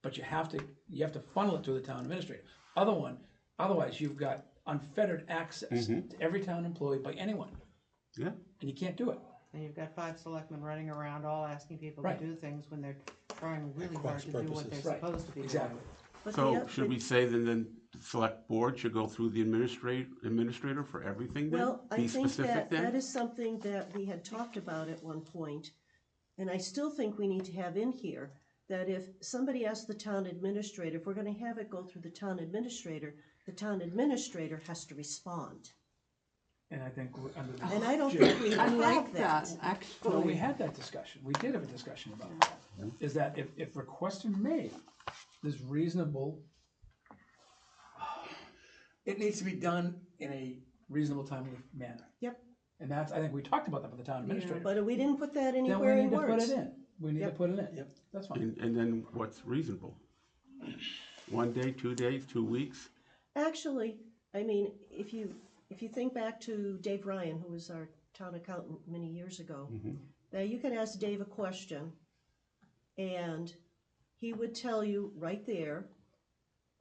Speaker 5: But you have to funnel it to the town administrator. Otherwise, you've got unfettered access to every town employee by anyone,
Speaker 4: yeah.
Speaker 5: and you can't do it.
Speaker 3: And you've got 5 selectmen running around all asking people to
Speaker 5: Right.
Speaker 3: do things when they're trying really hard
Speaker 2: cross
Speaker 3: to do what they're
Speaker 2: purposes.
Speaker 5: Right,
Speaker 3: supposed to be doing.
Speaker 5: exactly.
Speaker 1: But
Speaker 4: So
Speaker 1: the-
Speaker 4: should we say then the select board should go through the administrator for everything then?
Speaker 1: Well, I
Speaker 4: Be
Speaker 1: think
Speaker 4: specific
Speaker 1: that
Speaker 4: then?
Speaker 1: is something that we had talked about at one point, and I still think we need to have in here, that if somebody asks the town administrator, if we're gonna have it go through the town administrator has to respond.
Speaker 5: And I think we're under the.
Speaker 1: And I don't
Speaker 5: Jim,
Speaker 1: think we
Speaker 6: I
Speaker 1: like
Speaker 6: like that,
Speaker 1: that.
Speaker 6: actually.
Speaker 5: Well, we had that discussion, we did have a discussion about that, is that if requests are made, there's reasonable, it needs to be done in a reasonable, timely manner.
Speaker 1: Yep.
Speaker 5: And that's, I think we talked about that with the town administrator.
Speaker 1: But we didn't put that
Speaker 5: Then
Speaker 1: anywhere
Speaker 5: we
Speaker 1: in
Speaker 5: need to put
Speaker 1: words.
Speaker 5: it in, we need to
Speaker 1: Yep.
Speaker 5: put it in, that's fine.
Speaker 4: And then what's reasonable? 1 day, 2 days, 2 weeks?
Speaker 1: Actually, I mean, if you think back to Dave Ryan, who was our town accountant many years ago, now you can ask Dave a question, and he would tell you right there,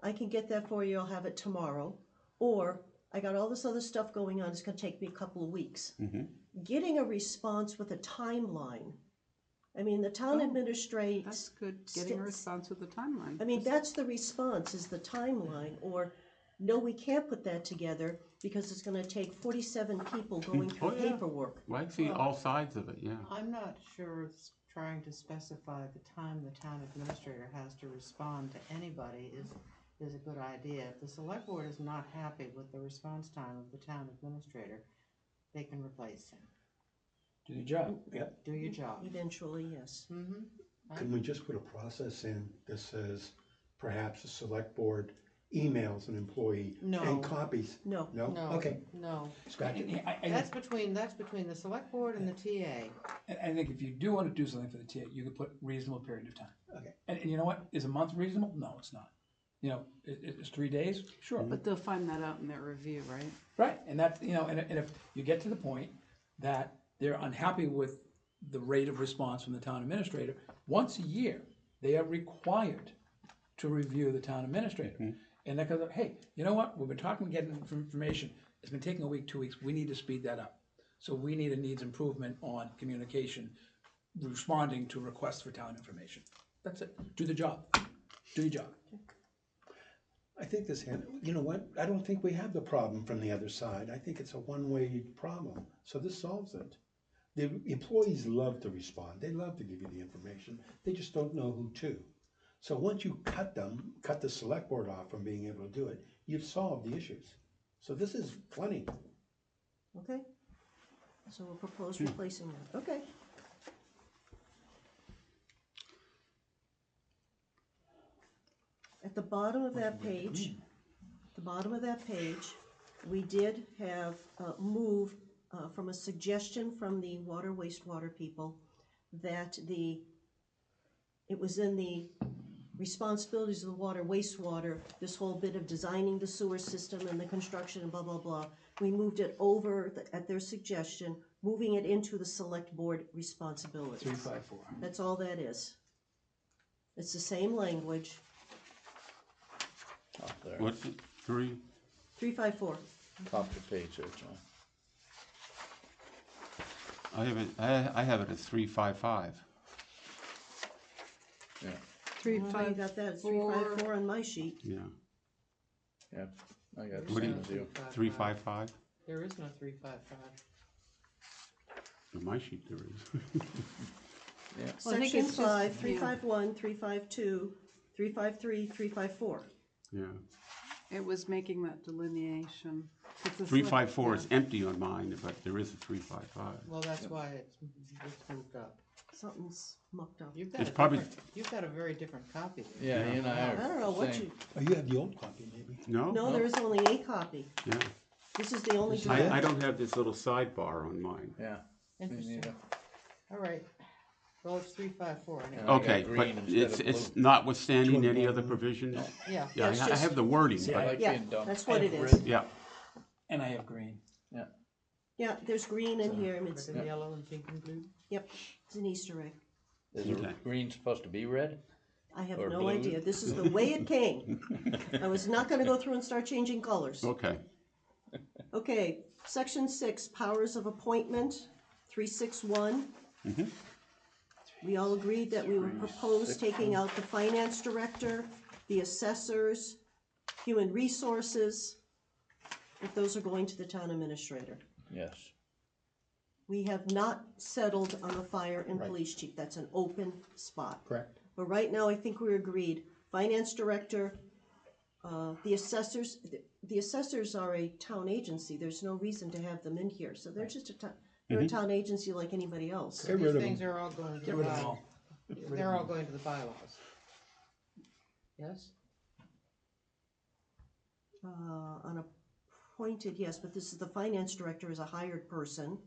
Speaker 1: I can get that for you, I'll have it tomorrow, or I got all this other stuff going on, it's gonna take me a couple of weeks. Getting a response with a timeline, I mean, the town administrator.
Speaker 6: That's good, getting a response with the timeline.
Speaker 1: I mean, that's the response, is the timeline, or, no, we can't put that together because it's gonna take 47 people going through
Speaker 4: Oh, yeah.
Speaker 1: paperwork.
Speaker 4: Well, I see all sides of it, yeah.
Speaker 3: I'm not sure it's trying to specify the time the town administrator has to respond to anybody is a good idea. If the select board is not happy with the response time of the town administrator, they can replace him.
Speaker 5: Do your job.
Speaker 3: Do your job.
Speaker 1: Eventually, yes.
Speaker 2: Can we just put a process in that says perhaps the select board emails an employee
Speaker 3: No.
Speaker 2: and copies?
Speaker 1: No.
Speaker 2: No?
Speaker 3: No,
Speaker 2: Okay,
Speaker 3: no.
Speaker 2: scratch it.
Speaker 3: That's between the select board and the TA.
Speaker 5: And I think if you do want to do something for the TA, you could put reasonable period of time.
Speaker 2: Okay.
Speaker 5: And you know what, is a month reasonable? No, it's not. You know, it's 3 days, sure.
Speaker 6: But they'll find that out in their review, right?
Speaker 5: Right, and that's, you know, and if you get to the point that they're unhappy with the rate of response from the town administrator, once a year, they are required to review the town administrator. And that goes, hey, you know what, we've been talking, getting information, it's been taking a week, 2 weeks, we need to speed that up. So we need a needs improvement on communication, responding to requests for town information. That's it, do the job, do your job.
Speaker 2: I think this, you know what, I don't think we have the problem from the other side. I think it's a one-way problem, so this solves it. The employees love to respond, they love to give you the information, they just don't know who to. So once you cut the select board off from being able to do it, you've solved the issues. So this is plenty.
Speaker 1: Okay? So we'll propose replacing that, okay. At the bottom of that page, we did have move from a suggestion from the water wastewater people that it was in the responsibilities of the water wastewater, this whole bit of designing the sewer system and the construction and blah, blah, blah. We moved it over at their suggestion, moving it into the select board responsibilities.
Speaker 5: 354.
Speaker 1: That's all that is. It's the same language,
Speaker 7: Top there,
Speaker 4: What's it, 3?
Speaker 1: 354.
Speaker 7: top of the page there, John.
Speaker 4: I have it as 355.
Speaker 7: Yeah,
Speaker 6: Three,
Speaker 1: How you
Speaker 6: five,
Speaker 1: got that? It's
Speaker 6: four.
Speaker 1: 354 on my sheet.
Speaker 4: Yeah.
Speaker 7: Yeah, I got the
Speaker 4: What do
Speaker 7: same
Speaker 4: you-
Speaker 7: as you.
Speaker 4: 355?
Speaker 3: There is no 355.
Speaker 4: On my sheet there is.
Speaker 7: Yeah,
Speaker 6: Well, I think
Speaker 1: Section
Speaker 6: it's just-
Speaker 1: 5,
Speaker 6: yeah.
Speaker 1: 351, 352, 353, 354.
Speaker 4: Yeah.
Speaker 6: It was making that delineation. It's a select-
Speaker 4: 354 is
Speaker 6: yeah.
Speaker 4: empty on mine, but there is a 355.
Speaker 3: Well, that's why it's moved up.
Speaker 1: Something's mucked up.
Speaker 3: You've got
Speaker 4: It's
Speaker 3: a
Speaker 4: probably-
Speaker 3: different, you've got a very different copy.
Speaker 7: yeah, he and I
Speaker 1: I don't know
Speaker 7: are
Speaker 1: what
Speaker 7: same.
Speaker 1: you,
Speaker 2: Oh, you have the old copy, maybe?
Speaker 4: No?
Speaker 1: no, there is only a copy.
Speaker 4: Yeah.
Speaker 1: This is the only
Speaker 2: This is
Speaker 1: draft.
Speaker 4: I don't have this little sidebar on mine.
Speaker 7: Yeah, me
Speaker 3: Interesting.
Speaker 7: neither.
Speaker 3: All right. Well, it's 354 anyway.
Speaker 7: Yeah. I got
Speaker 4: Okay,
Speaker 7: green
Speaker 4: but
Speaker 7: instead of
Speaker 4: it's
Speaker 7: blue.
Speaker 4: notwithstanding
Speaker 2: Two
Speaker 4: any
Speaker 2: and
Speaker 4: other
Speaker 2: one.
Speaker 4: provisions?
Speaker 3: Yeah.
Speaker 4: Yeah,
Speaker 1: it's
Speaker 4: I
Speaker 1: just-
Speaker 4: have the wording,
Speaker 5: See, I
Speaker 4: but,
Speaker 5: like
Speaker 1: Yeah,
Speaker 5: being dumb.
Speaker 1: that's
Speaker 5: I
Speaker 1: what
Speaker 5: have
Speaker 1: it is.
Speaker 5: red
Speaker 4: yeah.
Speaker 5: And I have green.
Speaker 1: Yeah, there's green in here, and it's,
Speaker 3: Red and yellow and pink and blue.
Speaker 1: yep, it's an Easter egg.
Speaker 7: Is
Speaker 4: Okay.
Speaker 7: the green supposed to be red?
Speaker 1: I have
Speaker 7: Or
Speaker 1: no
Speaker 7: blue.
Speaker 1: idea. This is the way it came. I was not gonna go through and start changing colors.
Speaker 4: Okay.
Speaker 1: Okay, section 6, powers of appointment, 361. We all agreed that we would propose taking out the finance director, the assessors, human resources, if those are going to the town administrator.
Speaker 7: Yes.
Speaker 1: We have not settled on the fire and
Speaker 2: Right.
Speaker 1: police chief. That's an open spot.
Speaker 2: Correct.
Speaker 1: But right now, I think we agreed, finance director, the assessors, the assessors are a town agency. There's no reason to have them in here. So they're just they're a town agency like anybody else.
Speaker 2: Get
Speaker 3: These
Speaker 2: rid of
Speaker 3: things
Speaker 2: them.
Speaker 3: are all going to
Speaker 5: Get
Speaker 3: the
Speaker 5: rid of them all.
Speaker 3: they're all going to the bylaws. Yes?
Speaker 1: Unappointed, yes, but this is, the finance director is a hired person.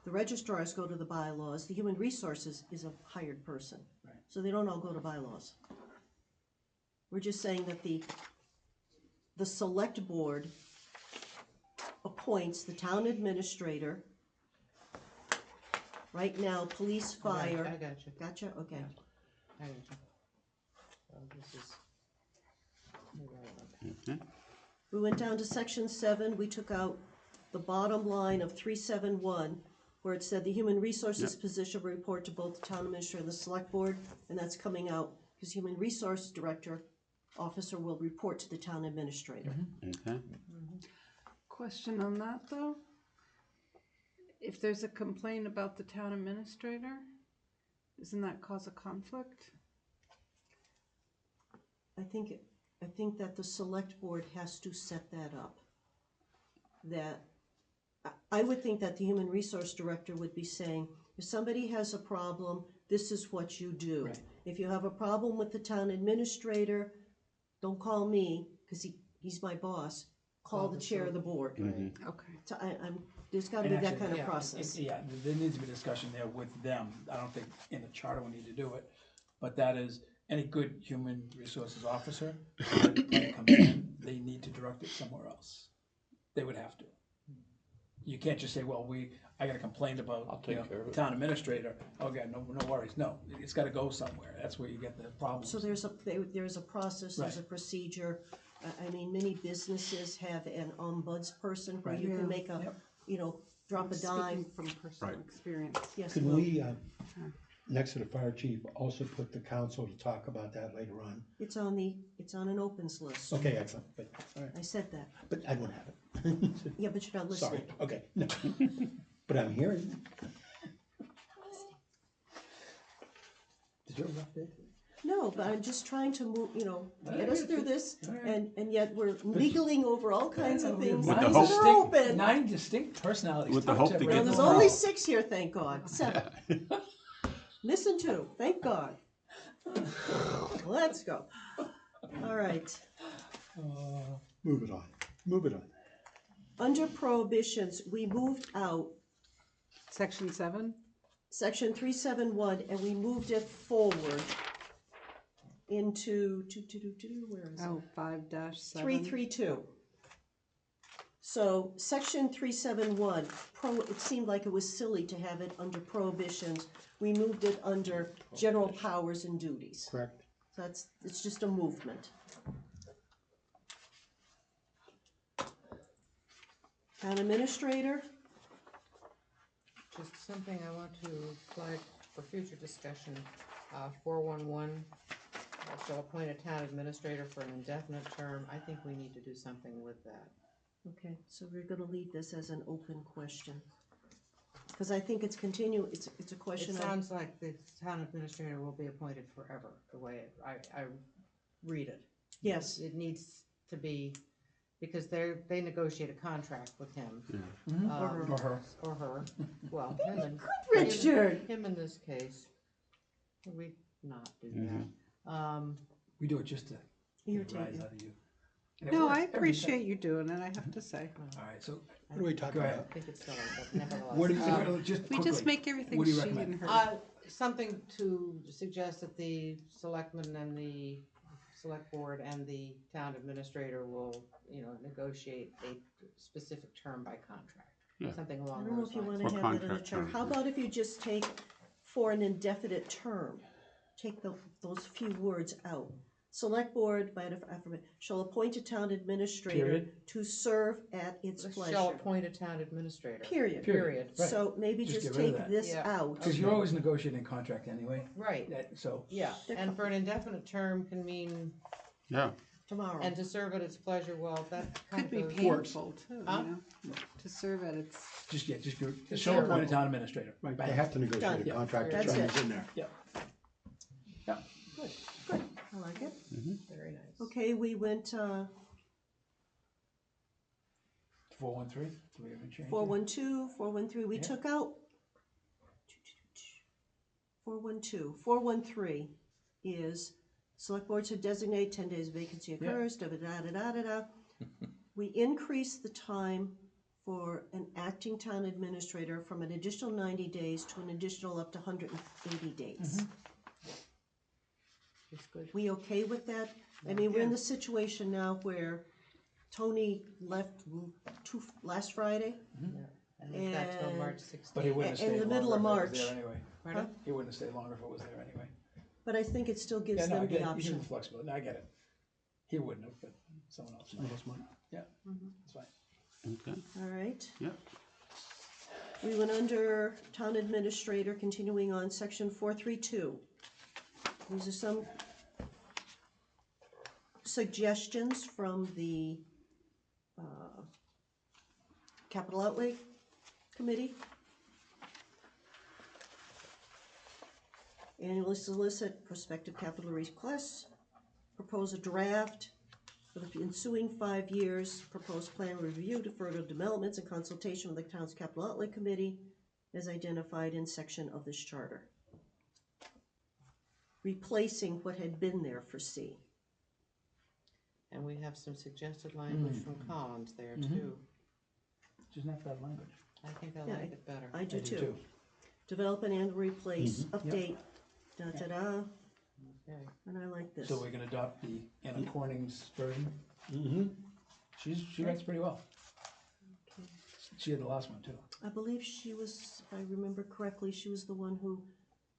Speaker 1: The registrars go to the bylaws. The human resources is a hired person.
Speaker 5: Right.
Speaker 1: So they don't all go to bylaws. We're just saying that the select board appoints the town administrator. Right now, police,
Speaker 3: I
Speaker 1: fire.
Speaker 3: got you.
Speaker 1: Gotcha, okay.
Speaker 3: I got you. So this is irrelevant.
Speaker 4: Okay.
Speaker 1: We went down to section 7, we took out the bottom line of 371, where it said the human resources position will report to both the town administrator and the select board, and that's coming out, because human resource director officer will report to the town administrator.
Speaker 4: Okay.
Speaker 6: Question on that, though? If there's a complaint about the town administrator, doesn't that cause a conflict?
Speaker 1: I think that the select board has to set that up. That, I would think that the human resource director would be saying, if somebody has a problem, this is what you do.
Speaker 5: Right.
Speaker 1: If you have a problem with the town administrator, don't call me, because he's my boss, call the chair of the board.
Speaker 6: Okay.
Speaker 1: So there's gotta be
Speaker 5: And
Speaker 1: that
Speaker 5: actually,
Speaker 1: kind of
Speaker 3: yeah,
Speaker 1: process.
Speaker 5: Yeah, there needs to be discussion there with them. I don't think in the charter we need to do it. But that is, any good human resources officer, when it comes in, they need to direct it somewhere else. They would have to. You can't just say, well, I got a complaint
Speaker 7: I'll
Speaker 5: about,
Speaker 7: take care of it.
Speaker 5: town administrator. Okay, no worries. No, it's gotta go somewhere. That's where you get the problems.
Speaker 1: So there's a process, there's a procedure. I mean, many businesses have an ombudsperson where
Speaker 5: Right.
Speaker 1: you can
Speaker 6: Yeah.
Speaker 1: make a,
Speaker 5: Yep.
Speaker 1: drop a dime.
Speaker 6: Speaking from personal
Speaker 4: Right.
Speaker 6: experience.
Speaker 1: Yes,
Speaker 2: Could
Speaker 1: well,
Speaker 2: we, next to the fire chief, also put the council to talk about that later on?
Speaker 1: it's on an opens list.
Speaker 2: Okay, excellent, but, all right,
Speaker 1: I said that.
Speaker 2: but I don't have it.
Speaker 1: Yeah, but you're not
Speaker 2: Sorry,
Speaker 1: listening.
Speaker 2: okay, no. But I'm hearing.
Speaker 5: Did you ever update?
Speaker 1: No, but I'm just trying to move,
Speaker 5: I
Speaker 1: get us
Speaker 5: get
Speaker 1: through
Speaker 5: you.
Speaker 1: this,
Speaker 5: All right.
Speaker 1: and yet we're legaling over all kinds of things.
Speaker 4: With the
Speaker 1: Things
Speaker 4: hope-
Speaker 1: that are open.
Speaker 5: 9 distinct personalities.
Speaker 4: With the
Speaker 5: Talk
Speaker 4: hope to
Speaker 5: everybody.
Speaker 4: get
Speaker 1: Well, there's
Speaker 4: the-
Speaker 1: only 6 here, thank God. 7. Missing 2, thank God. Let's go. All right.
Speaker 2: Move it on, move it on.
Speaker 1: Under prohibitions, we moved out
Speaker 6: Section 7?
Speaker 1: section 371 and we moved it forward into, where is it?
Speaker 6: Oh, 5-7.
Speaker 1: 332. So section 371, it seemed like it was silly to have it under prohibitions. We moved it under general powers and duties.
Speaker 2: Correct.
Speaker 1: So it's just a movement. Town administrator,
Speaker 3: Just something I want to flag for future discussion. 411, shall appoint a town administrator for an indefinite term. I think we need to do something with that.
Speaker 1: Okay, so we're gonna leave this as an open question. Cause I think it's it's a
Speaker 3: It
Speaker 1: question of,
Speaker 3: sounds like the town administrator will be appointed forever, the way I read it.
Speaker 1: yes,
Speaker 3: It needs to be, because they negotiate a contract with him.
Speaker 4: Yeah.
Speaker 5: Or her.
Speaker 3: Or her, well,
Speaker 1: Richard.
Speaker 3: him in this case. We not do
Speaker 4: Mhm.
Speaker 3: that.
Speaker 5: We do it just to
Speaker 1: Irritate
Speaker 5: rise
Speaker 1: you.
Speaker 5: out of you. And it
Speaker 6: No,
Speaker 5: works
Speaker 6: I
Speaker 5: every time.
Speaker 6: appreciate you doing it, I have to say.
Speaker 5: All right, so
Speaker 2: What are we talking
Speaker 5: Go ahead.
Speaker 2: about?
Speaker 3: I think it's silly, but nevertheless.
Speaker 5: what do you, just
Speaker 6: We
Speaker 5: quickly,
Speaker 6: just make everything
Speaker 5: what do you
Speaker 6: she
Speaker 5: recommend?
Speaker 6: and her.
Speaker 3: Something to suggest that the selectmen and the select board and the town administrator will, negotiate a specific term by contract.
Speaker 4: Yeah.
Speaker 3: Something
Speaker 1: I
Speaker 3: along
Speaker 1: don't know
Speaker 3: those
Speaker 1: if you
Speaker 3: lines.
Speaker 1: wanna
Speaker 4: Or
Speaker 1: have that in the
Speaker 4: contract
Speaker 1: chart.
Speaker 4: term,
Speaker 1: How
Speaker 4: yeah.
Speaker 1: about if you just take for an indefinite term, take those few words out. Select board by affirmative shall appoint a town administrator
Speaker 5: Period.
Speaker 1: to serve at its
Speaker 3: Shall
Speaker 1: pleasure.
Speaker 3: appoint a town administrator.
Speaker 1: Period.
Speaker 5: Period. Right.
Speaker 1: So maybe
Speaker 5: Just
Speaker 1: just
Speaker 5: get rid of
Speaker 1: take
Speaker 5: that.
Speaker 1: this
Speaker 3: Yeah.
Speaker 1: out.
Speaker 5: Because you're always negotiating a contract anyway,
Speaker 3: Right,
Speaker 5: so.
Speaker 3: yeah, and for an indefinite term can mean,
Speaker 4: Yeah,
Speaker 1: Tomorrow.
Speaker 3: and to serve at its pleasure, well, that kind
Speaker 6: Could
Speaker 3: of
Speaker 6: be
Speaker 3: goes.
Speaker 6: painful too,
Speaker 3: Huh?
Speaker 6: to serve at its,
Speaker 5: Just
Speaker 3: Sure.
Speaker 5: shall appoint a town administrator.
Speaker 2: Right, they have to negotiate a
Speaker 1: Done.
Speaker 2: contract, the
Speaker 1: That's
Speaker 2: term
Speaker 1: it.
Speaker 2: is in there.
Speaker 1: I like it.
Speaker 3: Very nice.
Speaker 1: Okay, we went,
Speaker 5: 413, do we have a change?
Speaker 1: 412, 413, we
Speaker 5: Yeah.
Speaker 1: took out 412. 413 is select board to designate 10 days vacancy occurs, da da da da da da. We increased the time for an acting town administrator from an additional 90 days to an additional up to 180 days.
Speaker 3: That's good.
Speaker 1: We okay with that? I mean, we're in the situation now where Tony left last Friday.
Speaker 3: And we've got till
Speaker 1: And-
Speaker 3: March 16th.
Speaker 5: But he wouldn't have
Speaker 1: In
Speaker 5: stayed
Speaker 1: the middle
Speaker 5: longer
Speaker 1: of
Speaker 5: if it was
Speaker 1: March.
Speaker 5: there anyway.
Speaker 3: Pardon?
Speaker 5: He wouldn't have stayed longer if it was there anyway.
Speaker 1: But I think it still gives
Speaker 5: Yeah, no, I
Speaker 1: them
Speaker 5: get
Speaker 1: the
Speaker 5: it, you give
Speaker 1: option.
Speaker 5: him flexibility, I get it. He wouldn't have, but someone else might.
Speaker 2: Almost money.
Speaker 5: Yeah, that's fine.
Speaker 4: okay,
Speaker 1: All right.
Speaker 4: yep.
Speaker 1: We went under town administrator, continuing on section 432. These are some suggestions from the capital outlay committee. Annually solicit prospective capital requests, propose a draft for the ensuing 5 years, proposed plan review to further developments and consultation with the town's capital outlay committee as identified in section of this charter. Replacing what had been there for C.
Speaker 3: And we have some suggested language from Collins there too.
Speaker 5: Just not that language.
Speaker 3: I think I
Speaker 1: Yeah,
Speaker 3: like it better.
Speaker 1: I do too. Develop and replace,
Speaker 5: Mm-hmm.
Speaker 1: update, da-da-da,
Speaker 3: Okay.
Speaker 1: and I like this.
Speaker 5: So we're gonna adopt the Anna Corning's version?
Speaker 2: Mm-hmm.
Speaker 5: She writes pretty well. She had the last one too.
Speaker 1: I believe she was, if I remember correctly, she was the one who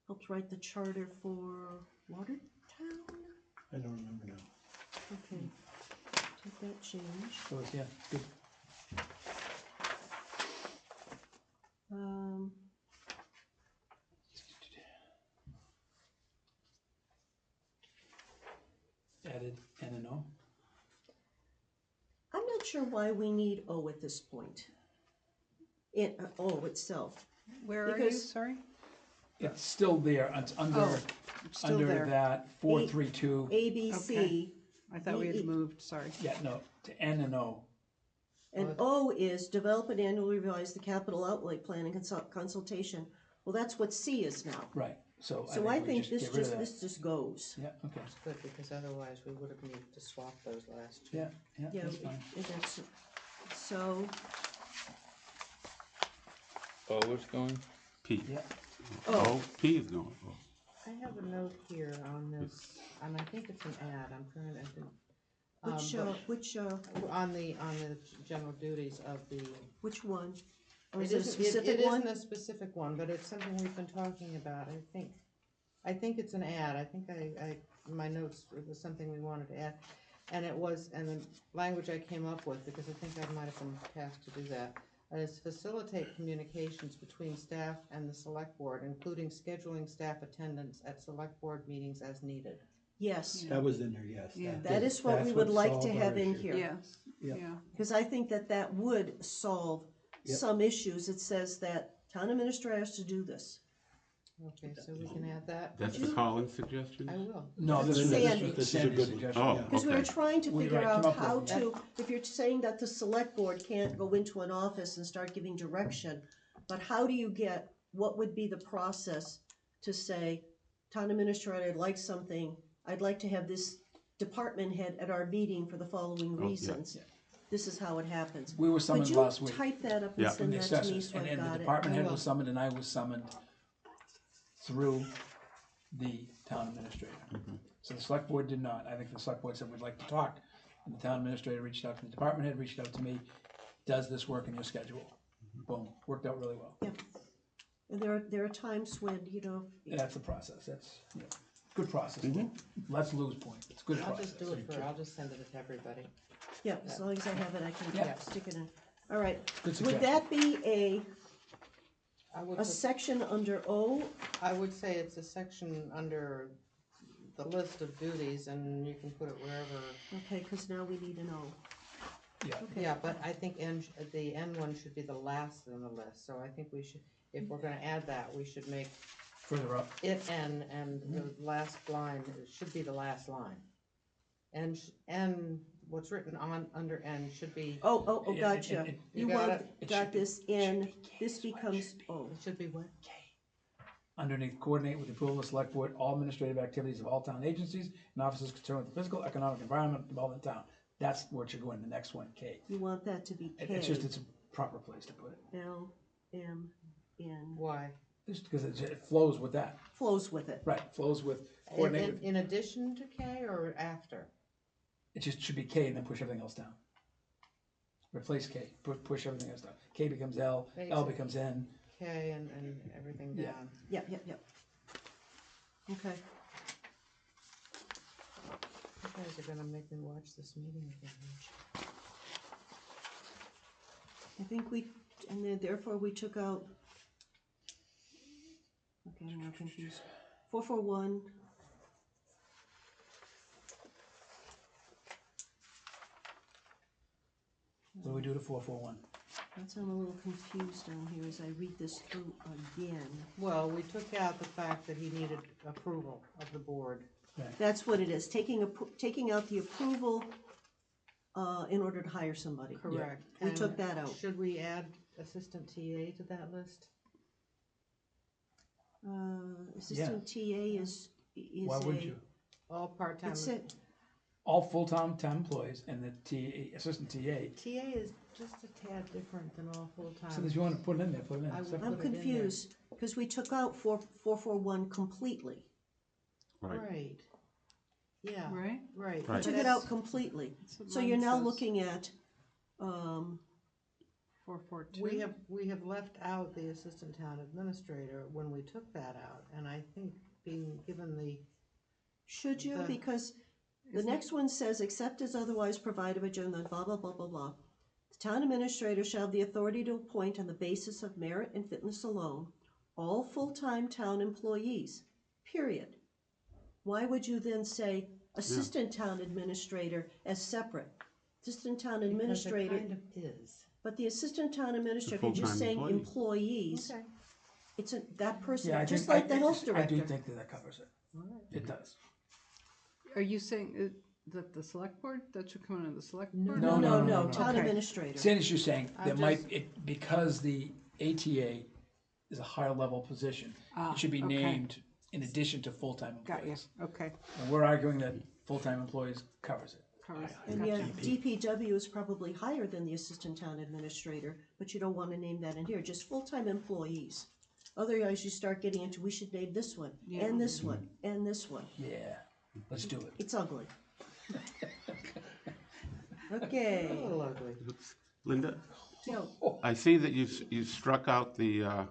Speaker 1: helped write the charter for Watertown?
Speaker 2: I don't remember now.
Speaker 1: Okay, take that change.
Speaker 5: So it's, yeah, good. Added N and O.
Speaker 1: I'm not sure why we need O at this point. O itself.
Speaker 6: where are you,
Speaker 1: Because-
Speaker 6: sorry?
Speaker 5: It's still there, it's under,
Speaker 6: Oh, Still
Speaker 5: under
Speaker 6: there.
Speaker 5: that 432,
Speaker 1: A, B, C,
Speaker 6: Okay. I thought we
Speaker 1: E.
Speaker 6: had moved, sorry.
Speaker 5: yeah, no, to N and O.
Speaker 1: and O is develop and annually revise the capital outlay plan and consultation. Well, that's what C is now.
Speaker 5: Right, so
Speaker 1: So I
Speaker 5: we
Speaker 1: think this
Speaker 5: get rid of that.
Speaker 1: this just goes.
Speaker 5: Yeah, okay,
Speaker 3: That's good, because otherwise we would have needed to swap those last two.
Speaker 5: yeah,
Speaker 1: Yeah,
Speaker 5: that's fine.
Speaker 1: that's, so,
Speaker 7: Oh, what's going?
Speaker 4: P.
Speaker 5: Yeah.
Speaker 4: Oh, P is going, oh.
Speaker 3: I have a note here on this, and I think it's an ad, I'm trying to, on the general duties of the.
Speaker 1: which one? Or
Speaker 3: It
Speaker 1: is it a
Speaker 3: isn't-
Speaker 1: specific
Speaker 3: It
Speaker 1: one?
Speaker 3: isn't a specific one, but it's something we've been talking about, I think it's an ad, I think my notes, it was something we wanted to add. And it was, and the language I came up with, because I think I might have been tasked to do that, is facilitate communications between staff and the select board, including scheduling staff attendance at select board meetings as needed.
Speaker 1: Yes,
Speaker 2: That was in there, yes.
Speaker 6: Yeah.
Speaker 1: that is what we
Speaker 2: that's
Speaker 1: would like
Speaker 2: solved
Speaker 1: to
Speaker 2: our
Speaker 1: have in
Speaker 2: issue.
Speaker 1: here.
Speaker 6: Yes,
Speaker 2: Yep.
Speaker 6: yeah.
Speaker 1: Because I think that that would solve
Speaker 2: Yep.
Speaker 1: some issues. It says that town administrator has to do this.
Speaker 3: Okay, so we can add that?
Speaker 4: That's the Collins suggestion?
Speaker 3: I will.
Speaker 5: No, this is,
Speaker 1: Sandy.
Speaker 5: this
Speaker 2: This
Speaker 5: is
Speaker 2: is a
Speaker 5: Sandy's
Speaker 2: good one.
Speaker 5: suggestion.
Speaker 4: Oh.
Speaker 5: yeah.
Speaker 1: Because we were
Speaker 4: Okay.
Speaker 1: trying to
Speaker 5: We
Speaker 1: figure
Speaker 5: came
Speaker 1: out
Speaker 5: up
Speaker 1: how
Speaker 5: with
Speaker 1: to, if you're saying that the select board can't go into an office and start giving direction, but how do you get, what would be the process to say, town administrator, I'd like something, I'd like to have this department head at our meeting for the following
Speaker 4: yeah.
Speaker 1: reasons. This is how it happens.
Speaker 5: We were
Speaker 1: Could
Speaker 5: summoned
Speaker 1: you
Speaker 5: last week
Speaker 1: type that up
Speaker 4: Yeah.
Speaker 1: and
Speaker 5: from
Speaker 1: send
Speaker 5: the
Speaker 1: that to me
Speaker 5: assessors,
Speaker 1: so I
Speaker 5: and the
Speaker 1: got it?
Speaker 5: department
Speaker 3: I
Speaker 5: head
Speaker 3: will.
Speaker 5: was summoned, and I was summoned through the town administrator. So the select board did not. I think the select board said, we'd like to talk. And the town administrator reached out to the department head, reached out to me, does this work in your schedule? Boom, worked out really well.
Speaker 1: And there are times when, you know,
Speaker 5: And that's the process, that's, good process. Let's lose point, it's good
Speaker 3: I'll
Speaker 5: process.
Speaker 3: just do it I'll just send it to everybody.
Speaker 1: yeah, as long as I have it, I can
Speaker 5: Yeah.
Speaker 1: stick it in. All right,
Speaker 5: Good
Speaker 1: would
Speaker 5: suggestion.
Speaker 1: that be
Speaker 3: I would,
Speaker 1: a section under O?
Speaker 3: I would say it's a section under the list of duties, and you can put it wherever.
Speaker 1: Okay, because now we need an O.
Speaker 5: Yeah,
Speaker 3: Yeah, but I think the N one should be the last in the list, so I think we should, if we're gonna add that, we should make
Speaker 5: further up,
Speaker 3: it N, and the last line, it should be the last line. And what's written on, under N should be,
Speaker 1: Oh,
Speaker 5: Yeah,
Speaker 1: gotcha.
Speaker 5: it-
Speaker 1: You
Speaker 3: got
Speaker 1: want,
Speaker 3: it?
Speaker 5: It
Speaker 1: got
Speaker 5: should be-
Speaker 1: this in, this becomes O.
Speaker 3: it should be what?
Speaker 5: underneath, coordinate with the approval of the select board, all administrative activities of all town agencies and offices concerned with the physical, economic, environment development of town. That's where it should go in, the next one, K.
Speaker 1: You want that to be
Speaker 5: It's just,
Speaker 1: K,
Speaker 5: it's a proper place to put it,
Speaker 1: L, M, N,
Speaker 3: Why?
Speaker 5: just because it flows with that,
Speaker 1: flows with it.
Speaker 5: right, flows with, coordinate with,
Speaker 3: In addition to K or after?
Speaker 5: it just should be K and then push everything else down. Replace K, push everything else down. K becomes L, L becomes N.
Speaker 3: K and everything
Speaker 5: Yeah.
Speaker 3: down.
Speaker 1: Yep. Okay,
Speaker 3: You guys are gonna make me watch this meeting again, aren't
Speaker 1: I think and then therefore we took out, okay, I'm now confused. 441.
Speaker 5: What do we do to 441?
Speaker 1: That's, I'm a little confused down here as I read this through again.
Speaker 3: you? Well, we took out the fact that he needed approval of the board.
Speaker 1: That's what it is, taking out the approval, in order to hire somebody.
Speaker 3: Correct.
Speaker 1: We took
Speaker 3: And
Speaker 1: that out.
Speaker 3: Should we add assistant TA to that list?
Speaker 1: Assistant TA is
Speaker 5: Why wouldn't you?
Speaker 3: All part-time.
Speaker 1: It's it,
Speaker 5: All full-time town employees and the TA, assistant TA.
Speaker 3: TA is just a tad different than all full-time.
Speaker 5: So if you want to put it in there, put it in.
Speaker 3: I would
Speaker 5: Separate.
Speaker 1: I'm
Speaker 3: put it in there.
Speaker 1: confused, because we took out 441 completely.
Speaker 4: Right.
Speaker 3: Right. Yeah,
Speaker 6: Right?
Speaker 3: right.
Speaker 1: We
Speaker 4: Right.
Speaker 1: took it out completely.
Speaker 6: That's what
Speaker 1: So
Speaker 6: mine
Speaker 1: you're now
Speaker 6: says.
Speaker 1: looking at,
Speaker 6: 442.
Speaker 3: We have left out the assistant town administrator when we took that out, and I think being given the,
Speaker 1: should you?
Speaker 3: The-
Speaker 1: Because the next one says, except as otherwise provided by general, blah, blah, blah, blah, blah. The town administrator shall have the authority to appoint on the basis of merit and fitness alone all full-time town employees, period. Why would you then say assistant town administrator as separate? Assistant town
Speaker 3: because it
Speaker 1: administrator,
Speaker 3: kind of is.
Speaker 1: but the assistant town administrator, you're
Speaker 4: full-time
Speaker 1: saying
Speaker 4: employee.
Speaker 1: employees.
Speaker 3: Okay.
Speaker 1: It's that person,
Speaker 5: Yeah, I
Speaker 1: just
Speaker 5: think,
Speaker 1: like the health
Speaker 5: I
Speaker 1: director.
Speaker 5: do think that that covers it. It does.
Speaker 6: Are you saying that the select board, that should come under the select
Speaker 3: No.
Speaker 6: board?
Speaker 1: No, town
Speaker 6: Okay.
Speaker 1: administrator.
Speaker 5: Sandy's just saying,
Speaker 3: I
Speaker 5: there might,
Speaker 3: just-
Speaker 5: it, because the ATA is a higher level position,
Speaker 6: Ah,
Speaker 5: it should be
Speaker 6: okay.
Speaker 5: named in addition to full-time
Speaker 6: Got you,
Speaker 5: employees.
Speaker 6: okay.
Speaker 5: And we're arguing that full-time employees covers it.
Speaker 6: Covers-
Speaker 1: And
Speaker 6: gotcha.
Speaker 1: yet DPW is probably higher than the assistant town administrator, but you don't want to name that in here, just full-time employees. Otherwise you start getting into, we should name this one,
Speaker 6: Yeah.
Speaker 1: and this one, and this one.
Speaker 5: Yeah, let's do it.
Speaker 1: It's ugly. Okay,
Speaker 3: A little ugly.
Speaker 4: Linda,
Speaker 1: so,
Speaker 4: I see that you struck out the,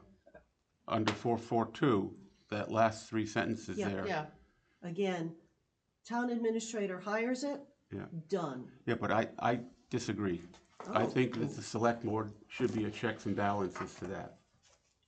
Speaker 4: under 442, that last three sentences
Speaker 1: Yeah.
Speaker 4: there.
Speaker 3: Yeah,
Speaker 1: again, town administrator hires it,
Speaker 4: Yeah.
Speaker 1: done.
Speaker 4: Yeah, but I disagree. I
Speaker 1: Oh.
Speaker 4: think that the select board should be a checks and balances to that.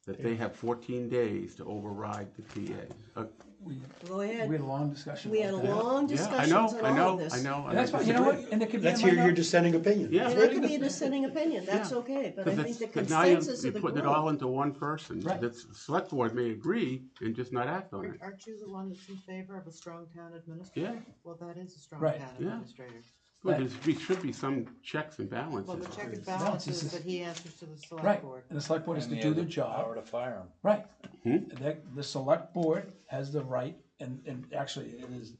Speaker 4: That they have 14 days to override the TA.
Speaker 5: We,
Speaker 1: Go
Speaker 5: we
Speaker 1: ahead.
Speaker 5: had a long discussion
Speaker 1: We had a
Speaker 5: about that.
Speaker 1: long
Speaker 4: Yeah, I
Speaker 1: discussions
Speaker 4: know,
Speaker 1: on
Speaker 4: I
Speaker 1: all
Speaker 4: know,
Speaker 1: of this.
Speaker 4: I know.
Speaker 5: And that's fine, you know what, and it could be
Speaker 2: Let's
Speaker 5: in my
Speaker 2: hear your
Speaker 5: notes.
Speaker 2: dissenting opinion.
Speaker 4: Yeah.
Speaker 1: And that could be a dissenting opinion, that's
Speaker 4: Yeah.
Speaker 1: okay, but I think the
Speaker 4: Because now you're
Speaker 1: consensus of the
Speaker 4: putting
Speaker 1: group.
Speaker 4: it all into one person.
Speaker 5: Right.
Speaker 4: The select board may agree and just not act on it.
Speaker 3: Aren't you the one that's in favor of a strong town administrator?
Speaker 4: Yeah.
Speaker 3: Well, that is a strong
Speaker 5: Right.
Speaker 3: town
Speaker 4: Yeah.
Speaker 3: administrator.
Speaker 4: Well, there should be some checks and
Speaker 3: Well,
Speaker 4: balances.
Speaker 3: the check and
Speaker 5: Balance
Speaker 3: balances
Speaker 5: is-
Speaker 3: that he answers to the select
Speaker 5: Right,
Speaker 3: board.
Speaker 5: and the select board is
Speaker 7: And
Speaker 5: to
Speaker 7: they
Speaker 5: do
Speaker 7: have
Speaker 5: the
Speaker 7: the
Speaker 5: job.
Speaker 7: Power to fire them.
Speaker 5: Right.
Speaker 4: Hmm?
Speaker 5: The select board has the right, and actually it is,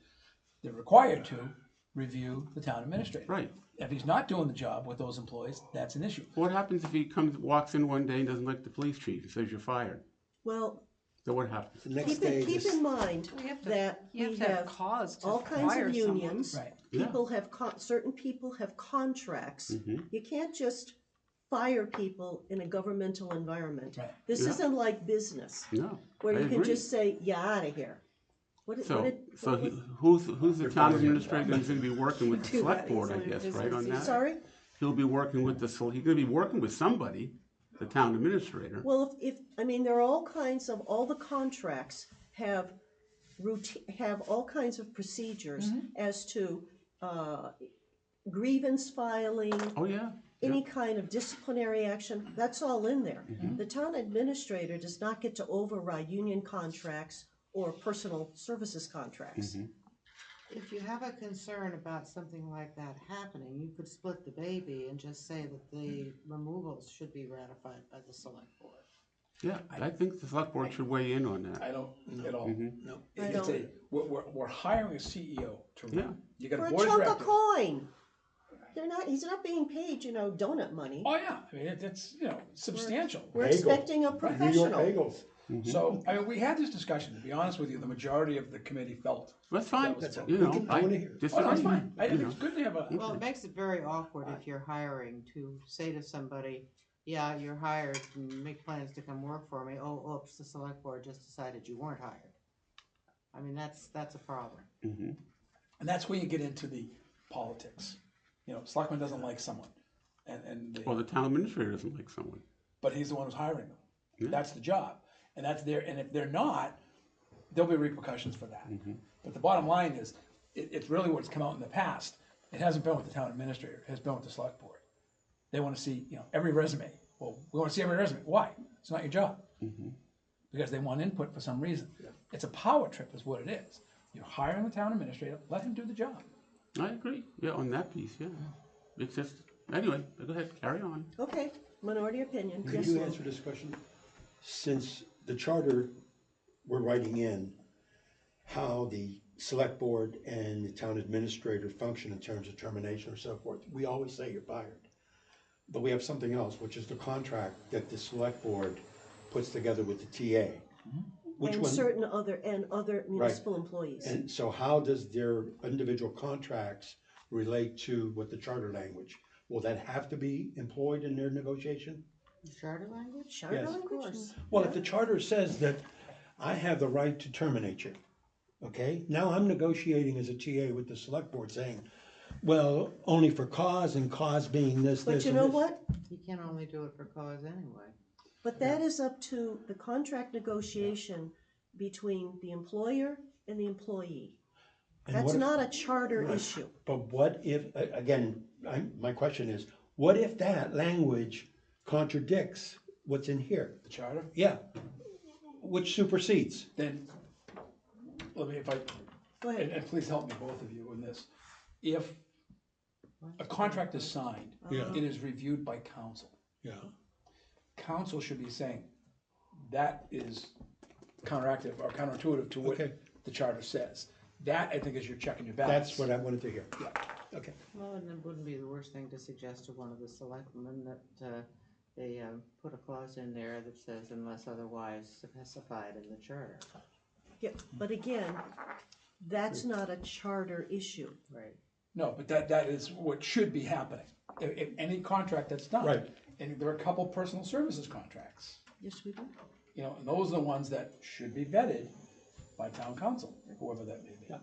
Speaker 5: they're required to review the town administrator.
Speaker 4: Right.
Speaker 5: If he's not doing the job with those employees, that's an issue.
Speaker 4: What happens if he walks in one day and doesn't like the police chief and says you're fired?
Speaker 1: Well,
Speaker 4: Then what happens?
Speaker 2: The next
Speaker 1: keep
Speaker 2: day,
Speaker 1: keep in mind
Speaker 6: We have to-
Speaker 1: that
Speaker 6: You
Speaker 1: we
Speaker 6: have to have
Speaker 1: have
Speaker 6: cause to
Speaker 1: all kinds
Speaker 6: fire
Speaker 1: of
Speaker 6: someone.
Speaker 1: unions.
Speaker 5: Right.
Speaker 4: Yeah.
Speaker 1: People have, certain people have contracts.
Speaker 4: Mhm.
Speaker 1: You can't just fire people in a governmental environment.
Speaker 5: Right.
Speaker 1: This
Speaker 4: Yeah.
Speaker 1: isn't like business,
Speaker 4: No.
Speaker 1: where
Speaker 4: I
Speaker 1: you can
Speaker 4: agree.
Speaker 1: just say, you're out of here. What did, what
Speaker 4: So
Speaker 1: did?
Speaker 4: who's the town administrator that's gonna be working with the
Speaker 1: Do
Speaker 4: select
Speaker 1: that
Speaker 4: board, I
Speaker 1: easily,
Speaker 4: guess,
Speaker 1: business
Speaker 4: right, on that?
Speaker 1: Sorry?
Speaker 4: He'll be working with he's gonna be working with somebody, the town administrator.
Speaker 1: Well, I mean, there are all kinds of, all the contracts have have all kinds of procedures as to, grievance filing,
Speaker 4: Oh, yeah.
Speaker 1: any kind of disciplinary action, that's all in there. The town administrator does not get to override union contracts or personal services contracts.
Speaker 3: If you have a concern about something like that happening, you could split the baby and just say that the removals should be ratified by the select board.
Speaker 4: Yeah, I think the select board should weigh in on that.
Speaker 5: I don't at all.
Speaker 2: no.
Speaker 1: I
Speaker 5: It's
Speaker 1: don't.
Speaker 5: we're hiring a CEO to run.
Speaker 4: Yeah.
Speaker 5: You got
Speaker 1: For
Speaker 5: a
Speaker 1: a
Speaker 5: board of
Speaker 1: chunk of
Speaker 5: directors.
Speaker 1: coin. He's not being paid, donut money.
Speaker 5: Oh, yeah, I mean, it's, substantial.
Speaker 1: We're
Speaker 2: Bagel.
Speaker 1: expecting a
Speaker 2: New York
Speaker 1: professional.
Speaker 2: bagels.
Speaker 5: So, I mean, we had this discussion, to be honest with you, the majority of the committee felt.
Speaker 4: That's fine,
Speaker 5: That's all.
Speaker 4: you know,
Speaker 2: I wanna hear it.
Speaker 4: just.
Speaker 5: Oh, no, it's fine, I think
Speaker 4: you
Speaker 5: it's
Speaker 4: know.
Speaker 5: good to have a,
Speaker 3: Well, it makes it very awkward if you're hiring to say to somebody, yeah, you're hired, make plans to come work for me. Oh, oops, the select board just decided you weren't hired. I mean, that's a problem.
Speaker 4: Mhm.
Speaker 5: and that's where you get into the politics. Selectman doesn't like someone, and
Speaker 4: Well, the town administrator doesn't like someone.
Speaker 5: but he's the one who's hiring them.
Speaker 4: Yeah.
Speaker 5: That's the job, and if they're not, there'll be repercussions for that.
Speaker 4: Mm-hmm.
Speaker 5: But the bottom line is, it's really what's come out in the past. It hasn't been with the town administrator, it has been with the select board. They wanna see, every resume. Well, we wanna see every resume. Why? It's not your job.
Speaker 4: Mm-hmm.
Speaker 5: Because they want input for some reason. It's a power trip is what it is. You're hiring the town administrator, let him do the job.
Speaker 4: I agree, yeah, on that piece, yeah. It's just, anyway, go ahead, carry on.
Speaker 1: Okay, minority opinion,
Speaker 2: Could
Speaker 1: yes,
Speaker 2: you
Speaker 1: Lou.
Speaker 2: answer this question? Since the charter, we're writing in how the select board and the town administrator function in terms of termination or so forth, we always say you're fired. But we have something else, which is the contract that the select board puts together with the TA. Which
Speaker 1: And
Speaker 2: one?
Speaker 1: certain other municipal employees.
Speaker 2: And so how does their individual contracts relate to what the charter language? Will that have to be employed in their negotiation?
Speaker 3: Charter language?
Speaker 1: Charter
Speaker 2: Yes.
Speaker 1: language?
Speaker 3: course.
Speaker 2: Well, if the charter says that I have the right to terminate you, okay? Now I'm negotiating as a TA with the select board saying, well, only for cause and cause being this,
Speaker 1: But
Speaker 2: this,
Speaker 1: you
Speaker 2: and
Speaker 1: know
Speaker 2: this.
Speaker 1: what?
Speaker 3: You can only do it for cause anyway.
Speaker 1: But that is up to the contract negotiation between the employer and the employee.
Speaker 2: And
Speaker 1: That's
Speaker 2: what if-
Speaker 1: not a charter
Speaker 2: Right.
Speaker 1: issue.
Speaker 2: But what if, again, my question is, what if that language contradicts what's in here?
Speaker 5: The charter,
Speaker 2: Yeah, which supersedes.
Speaker 5: then, let me, if I,
Speaker 1: Go
Speaker 5: and,
Speaker 1: ahead.
Speaker 5: and please help me, both of you, in this. If a contract is signed,
Speaker 2: Yeah.
Speaker 5: it is reviewed by council.
Speaker 2: Yeah.
Speaker 5: Council should be saying, that is counteractive or counterintuitive to what
Speaker 2: Okay.
Speaker 5: the charter says. That, I think, is your check and your balance.
Speaker 2: That's what I wanted to hear.
Speaker 5: Yeah.
Speaker 2: Okay.
Speaker 3: Well, and it wouldn't be the worst thing to suggest to one of the selectmen that they put a clause in there that says unless otherwise specified in the charter.
Speaker 1: Yeah, but again, that's not a charter issue.
Speaker 3: Right.
Speaker 5: No, but that is what should be happening. If any contract that's done.
Speaker 2: Right.
Speaker 5: And there are a couple personal services contracts,
Speaker 1: Yes, we do.
Speaker 5: and those are the ones that should be vetted by town council, whoever that may be.
Speaker 2: Yeah.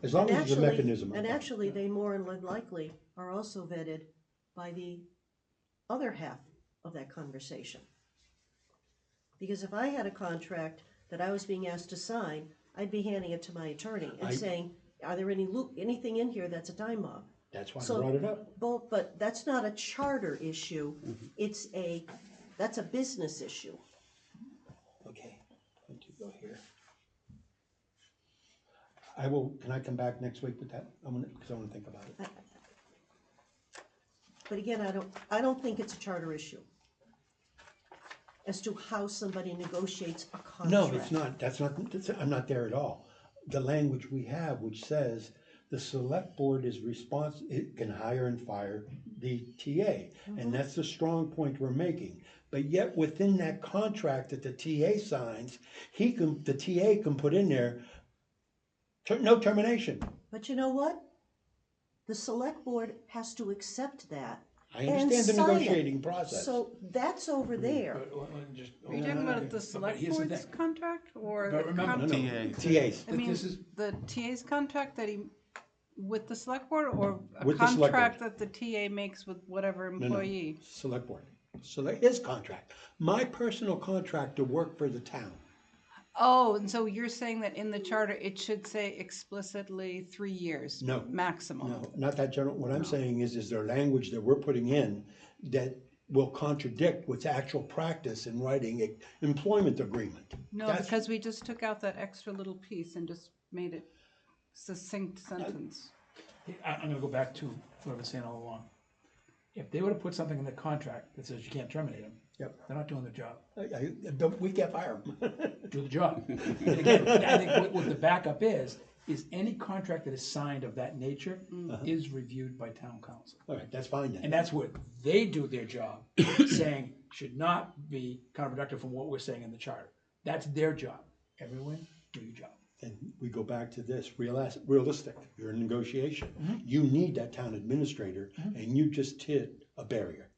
Speaker 2: As long
Speaker 1: And
Speaker 2: as there's a
Speaker 1: actually-
Speaker 2: mechanism.
Speaker 1: And actually, they more than likely are also vetted by the other half of that conversation. Because if I had a contract that I was being asked to sign, I'd be handing it to my attorney and saying, are there anything in here that's a time bomb?
Speaker 2: That's why I
Speaker 1: So-
Speaker 2: brought it up.
Speaker 1: But that's not a charter issue, that's a business issue.
Speaker 2: Okay, going to go here. Can I come back next week with that? Because I wanna think about it.
Speaker 1: But again, I don't think it's a charter issue as to how somebody negotiates a contract.
Speaker 2: No, it's not, I'm not there at all. The language we have, which says the select board it can hire and fire the TA. And that's the strong point we're making. But yet within that contract that the TA signs, the TA can put in there, no termination.
Speaker 1: But you know what? The select board has to accept that.
Speaker 2: I understand the
Speaker 1: sign it.
Speaker 2: negotiating process.
Speaker 1: So that's over there.
Speaker 6: Are you talking about the
Speaker 5: But
Speaker 6: select
Speaker 5: here's the
Speaker 6: board's
Speaker 5: thing.
Speaker 6: contract or
Speaker 5: But
Speaker 6: the
Speaker 5: remember-
Speaker 6: contract?
Speaker 2: TAs.
Speaker 6: I mean,
Speaker 5: This is-
Speaker 6: the TA's contract that with the select board or a
Speaker 2: With the select
Speaker 6: contract
Speaker 2: board.
Speaker 6: that the TA makes with whatever
Speaker 2: No,
Speaker 6: employee?
Speaker 2: Select board. His contract. My personal contract to work for the town.
Speaker 6: Oh, and so you're saying that in the charter, it should say explicitly 3 years?
Speaker 2: No.
Speaker 6: Maximum?
Speaker 2: No, not that general. What I'm saying is there language that we're putting in that will contradict what's actual practice in writing an employment agreement.
Speaker 6: No,
Speaker 2: That's-
Speaker 6: because we just took out that extra little piece and just made it succinct sentence.
Speaker 5: I'm gonna go back to what I was saying all along. If they would've put something in the contract that says you can't terminate them,
Speaker 2: Yep.
Speaker 5: they're not doing their job.
Speaker 2: We can't fire them.
Speaker 5: Do the job. And again, I think what the backup is any contract that is signed of that nature is reviewed by town council.
Speaker 2: All right, that's fine then.
Speaker 5: And that's where they do their job, saying should not be counterproductive from what we're saying in the charter. That's their job. Everyone, do your job.
Speaker 2: And we go back to this, realistic, you're in negotiation. You need that town administrator, and you just hit a barrier.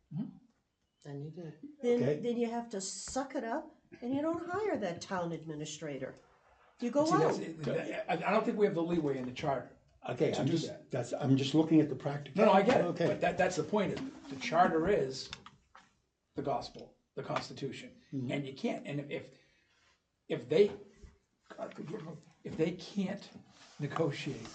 Speaker 3: And you did.
Speaker 2: Okay.
Speaker 1: Then you have to suck it up and you don't hire that town administrator. You go
Speaker 5: See,
Speaker 1: out.
Speaker 5: I don't think we have the leeway in the charter.
Speaker 2: Okay,
Speaker 5: To
Speaker 2: I'm
Speaker 5: do
Speaker 2: just,
Speaker 5: that.
Speaker 2: I'm just looking at the practical.
Speaker 5: No, I get it,
Speaker 2: Okay.
Speaker 5: but that's the point, is the charter is the gospel, the constitution, and you can't, and if they, God forgive me, if they can't negotiate